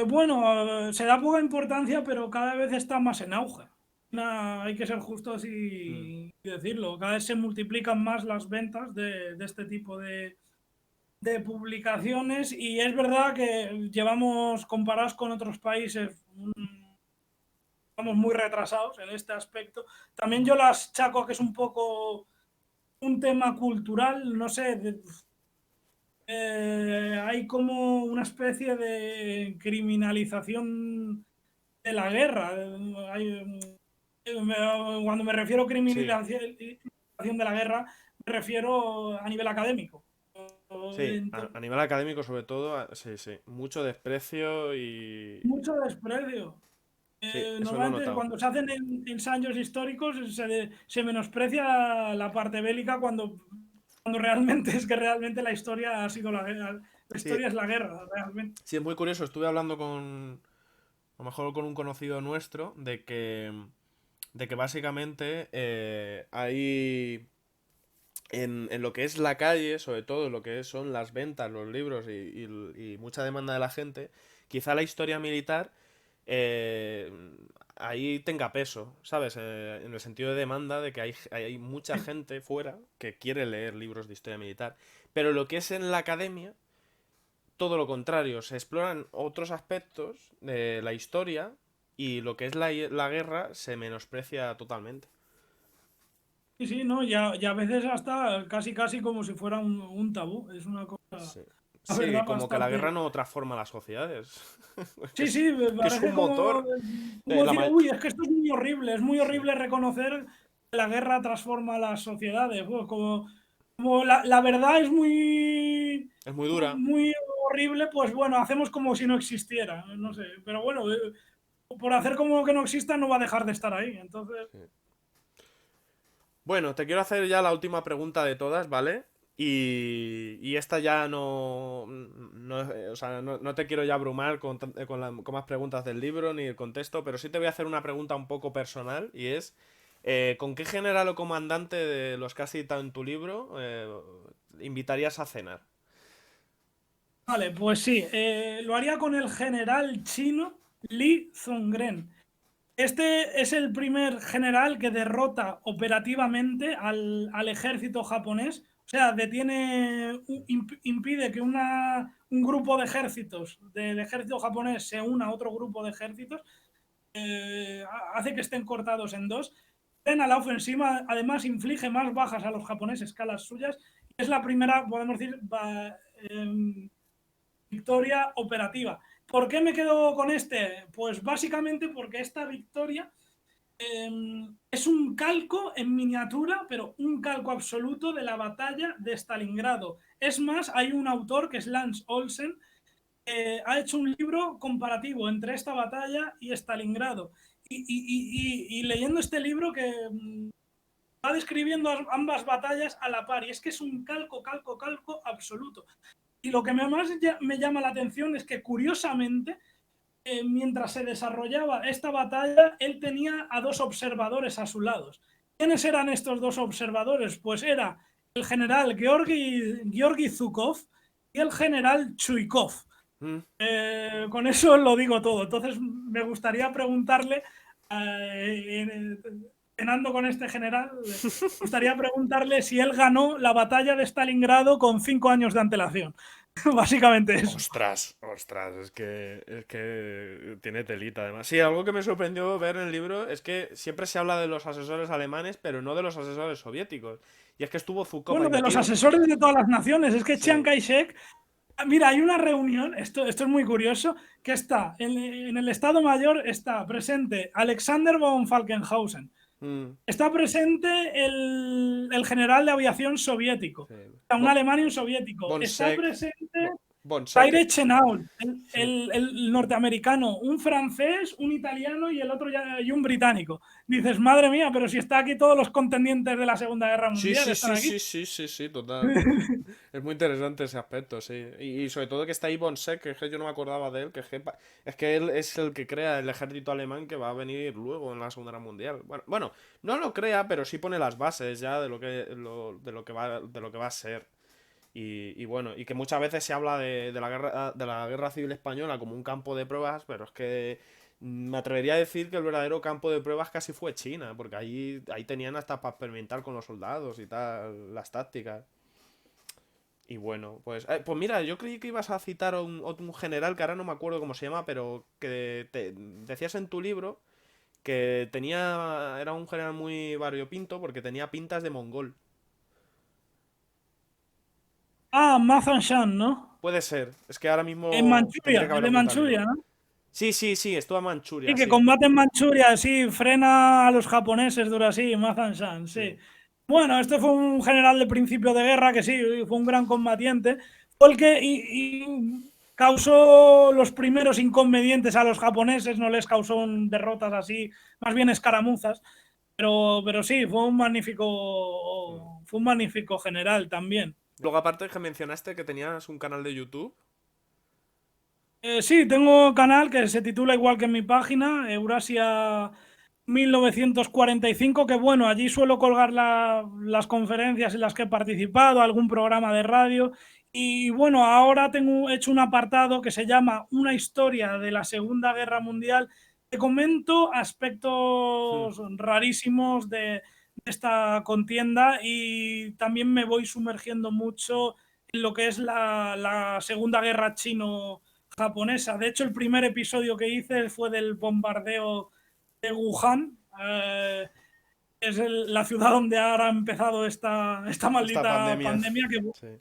Bueno, se da poca importancia, pero cada vez está más en auge. Hay que ser justos Mm. y decirlo. Cada vez se multiplican más las ventas de este tipo de publicaciones y es verdad que llevamos, comparados con otros países, estamos muy retrasados en este aspecto. También yo las chaco que es un poco un tema cultural, no sé, hay como una especie de criminalización de la guerra. Cuando me refiero a Sí, criminalización de la guerra, me refiero a nivel académico. sí, a nivel académico sobre todo, sí, sí, mucho desprecio y... Mucho desprecio. Sí, eso lo he Normalmente notado. cuando se hacen ensayos históricos se menosprecia la parte bélica cuando realmente es que realmente la historia ha sido la guerra. La Sí, historia es la guerra, realmente. sí, es muy curioso, estuve hablando a lo mejor con un conocido nuestro, de que básicamente hay en lo que es la calle, sobre todo lo que son las ventas, los libros y mucha demanda de la gente, quizá la historia militar eh, ahí tenga peso, ¿sabes? En el sentido de demanda de que hay mucha gente fuera que quiere leer libros de historia militar. Pero lo que es en la academia, todo lo contrario, se exploran otros aspectos de la historia y lo que es la guerra se menosprecia totalmente. Sí, sí, no, ya a veces hasta casi casi como si fuera un tabú. Es una cosa. Sí. la Sí, verdad, como que la guerra bastante. no transforma las sociedades. Sí, sí, me Que es parece un motor. como La decir, ma- uy, es que esto es muy sí, horrible reconocer que la guerra transforma las sociedades. Pues como la verdad es es muy dura. muy horrible, pues bueno, hacemos como si no existiera, no sé, pero bueno, por hacer como que no exista no va a dejar de estar ahí, entonces... Sí. Bueno, te quiero hacer ya la última pregunta de todas, ¿vale? Y esta ya o sea, no te quiero ya abrumar con más preguntas del libro ni el contexto, pero sí te voy a hacer una pregunta un poco personal y es, ¿con qué general o comandante de los que has citado en tu libro invitarías a cenar? Vale, pues sí, lo haría con el general chino Li Zongren. Este es el primer general que derrota operativamente al ejército japonés, o sea, impide que un grupo de ejércitos del ejército japonés se una a otro grupo de ejércitos, hace que estén cortados en dos. A la ofensiva, además, inflige más bajas a los japoneses que a las suyas. Es la primera, podemos decir, victoria operativa. ¿Por qué me quedo con este? Pues básicamente porque esta victoria es un calco en miniatura, pero un calco absoluto de la batalla de Stalingrado. Es más, hay un autor que es Lance Olsen, ha hecho un libro comparativo entre esta batalla y Stalingrado. Y leyendo este libro que va describiendo ambas batallas a la par, y es que es un calco, calco, calco absoluto. Y lo que más me llama la atención es que, curiosamente, mientras se desarrollaba esta batalla, él tenía a dos observadores a su lado. ¿Quiénes eran estos dos observadores? Pues era el general Georgi Zhukov y el general Chuikov. Mm. Con eso lo digo todo. Entonces me gustaría preguntarle, cenando con este general, me gustaría preguntarle si él ganó la batalla de Stalingrado con 5 años de antelación. Básicamente eso. Ostras, ostras, es que tiene telita además. Sí, algo que me sorprendió ver en el libro es que siempre se habla de los asesores alemanes, pero no de los asesores soviéticos. Y es que estuvo Zhukov ahí Bueno, de los metido. asesores de todas las naciones. Es que Chiang Sí. Kai-shek, mira, hay una reunión, esto es muy curioso, que está en el Estado Mayor, está presente Alexander von Falkenhausen, Mm, está presente el general de aviación soviético, sí. o sea, un alemán y un soviético, está Bonsek. presente Bonsek. Zaire Chenault, Sí. el norteamericano, un francés, un italiano y el otro y un británico. Dices, madre mía, pero si está aquí todos los contendientes de la Segunda Guerra Sí, Mundial, sí, están sí, aquí. sí, sí, sí, sí, total. Es muy interesante ese aspecto, sí. Y sobre todo que está ahí Bonsek, que es que yo no me acordaba de él, es que él es el que crea el ejército alemán que va a venir luego en la Segunda Guerra Mundial. Bueno, no lo crea, pero sí pone las bases ya de lo que va a ser. Y bueno, y que muchas veces se habla de la guerra civil española como un campo de pruebas, pero es que me atrevería a decir que el verdadero campo de pruebas casi fue China, porque ahí tenían hasta para experimentar con los soldados y tal, las tácticas. Y bueno, pues mira, yo creí que ibas a citar a un general que ahora no me acuerdo cómo se llama, pero que decías en tu libro que era un general muy variopinto porque tenía pintas de mongol. Ah, Mazan Shan, ¿no? Puede ser, es que ahora En mismo tendría Manchuria, que el haber de apuntado el libro. Manchuria, ¿no? Sí, sí, sí, estuvo a Sí, Manchuria, que sí. combate en Manchuria, sí, frena a los japoneses, dura así, Mazan Shan, Sí. sí. Bueno, este fue un general de principio de guerra que sí, fue un gran combatiente. Fue el que causó los primeros inconvenientes a los japoneses, no les causó derrotas así, más bien escaramuzas. Pero sí, Mm. fue un magnífico general también. Luego, aparte que mencionaste que tenías un canal de YouTube. Sí, tengo canal que se titula igual que en mi página, Eurasia 1945, que bueno, allí suelo colgar las conferencias en las que he participado, algún programa de radio. Y bueno, ahora tengo hecho un apartado que se llama Una historia de la Segunda Guerra Mundial, que comento Hmm. aspectos rarísimos de esta contienda y también me voy sumergiendo mucho en lo que es la Segunda Guerra Chino-japonesa. De hecho, el primer episodio que hice fue del bombardeo de Wuhan. Es la ciudad donde ahora ha empezado esta Esta maldita pandemia. pandemia que Sí.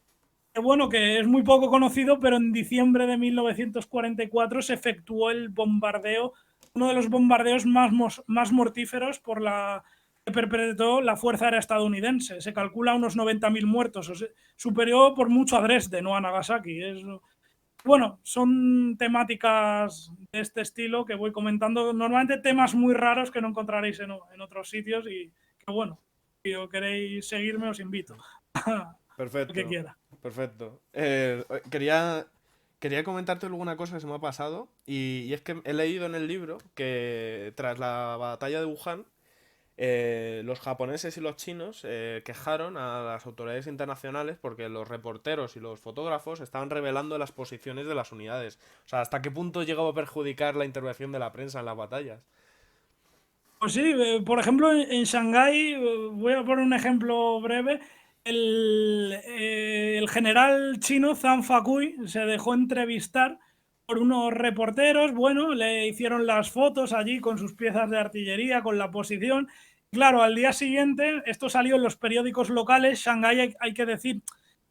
bueno, que es muy poco conocido, pero en diciembre de 1944 se efectuó el bombardeo, uno de los bombardeos más mortíferos que perpetró la Fuerza Aérea Estadounidense. Se calcula unos 90.000 muertos, o sea, superior por mucho a Dresde, no a Nagasaki. Bueno, son temáticas de este estilo que voy comentando. Normalmente temas muy raros que no encontraréis en otros sitios y que bueno, si queréis seguirme os invito. El que Perfecto, quiera. perfecto. Quería comentarte alguna cosa que se me ha pasado y es que he leído en el libro que tras la batalla de Wuhan, los japoneses y los chinos quejaron a las autoridades internacionales porque los reporteros y los fotógrafos estaban revelando las posiciones de las unidades. O sea, ¿hasta qué punto llegó a perjudicar la intervención de la prensa en las batallas? Pues sí, por ejemplo, en Shanghái, voy a poner un ejemplo breve, el general chino Zhang Fakui se dejó entrevistar por unos reporteros, bueno, le hicieron las fotos allí con sus piezas de artillería, con la posición. Claro, al día siguiente, esto salió en los periódicos locales, Shanghái hay que decir,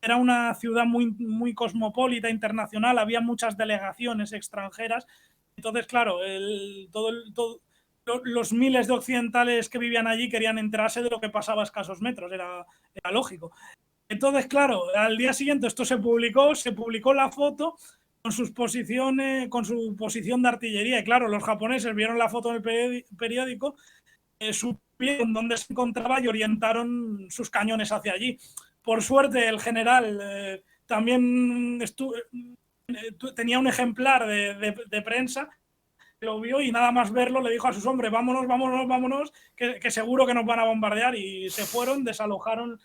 era una ciudad muy cosmopolita, internacional, había muchas delegaciones extranjeras, entonces, claro, los miles de occidentales que vivían allí querían enterarse de lo que pasaba a escasos metros, era lógico. Entonces, claro, al día siguiente esto se publicó la foto con sus posiciones, con su posición de artillería. Y claro, los japoneses vieron la foto en el periódico, supieron dónde se encontraba y orientaron sus cañones hacia allí. Por suerte, el general también tenía un ejemplar de prensa, lo vio y nada más verlo le dijo a sus hombres, vámonos, vámonos, vámonos, que seguro que nos van a bombardear. Y se fueron, desalojaron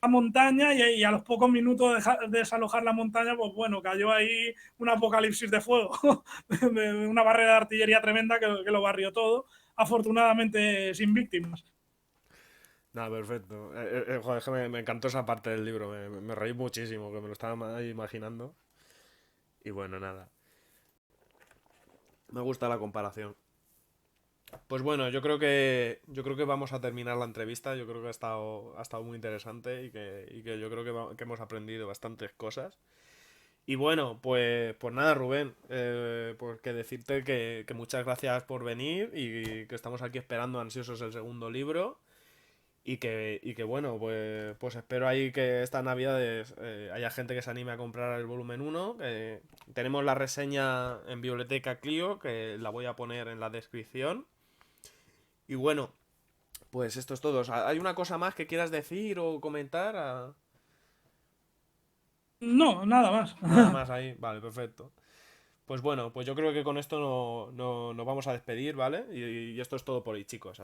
la montaña y a los pocos minutos de desalojar la montaña, pues bueno, cayó ahí un apocalipsis de fuego, de una barrera de artillería tremenda que lo barrió todo, afortunadamente sin víctimas. Nada, perfecto. Joder, es que me encantó esa parte del libro, me reí muchísimo, que me lo estaba ahí imaginando. Y bueno, nada, me gusta la comparación. Pues bueno, yo creo que vamos a terminar la entrevista. Yo creo que ha estado muy interesante y que yo creo que hemos aprendido bastantes cosas. Y bueno, pues nada, Rubén, pues que decirte que muchas gracias por venir y que estamos aquí esperando ansiosos el segundo libro. Y que bueno, pues espero ahí que estas navidades haya gente que se anime a comprar el volumen uno. Tenemos la reseña en Biblioteca Clio, que la voy a poner en la descripción. Y bueno, pues esto es todo. O sea, ¿hay una cosa más que quieras decir o comentar? No, nada más. Nada más ahí. Vale, perfecto. Pues bueno, pues yo creo que con esto nos vamos a despedir, ¿vale? Y esto es todo por hoy, chicos.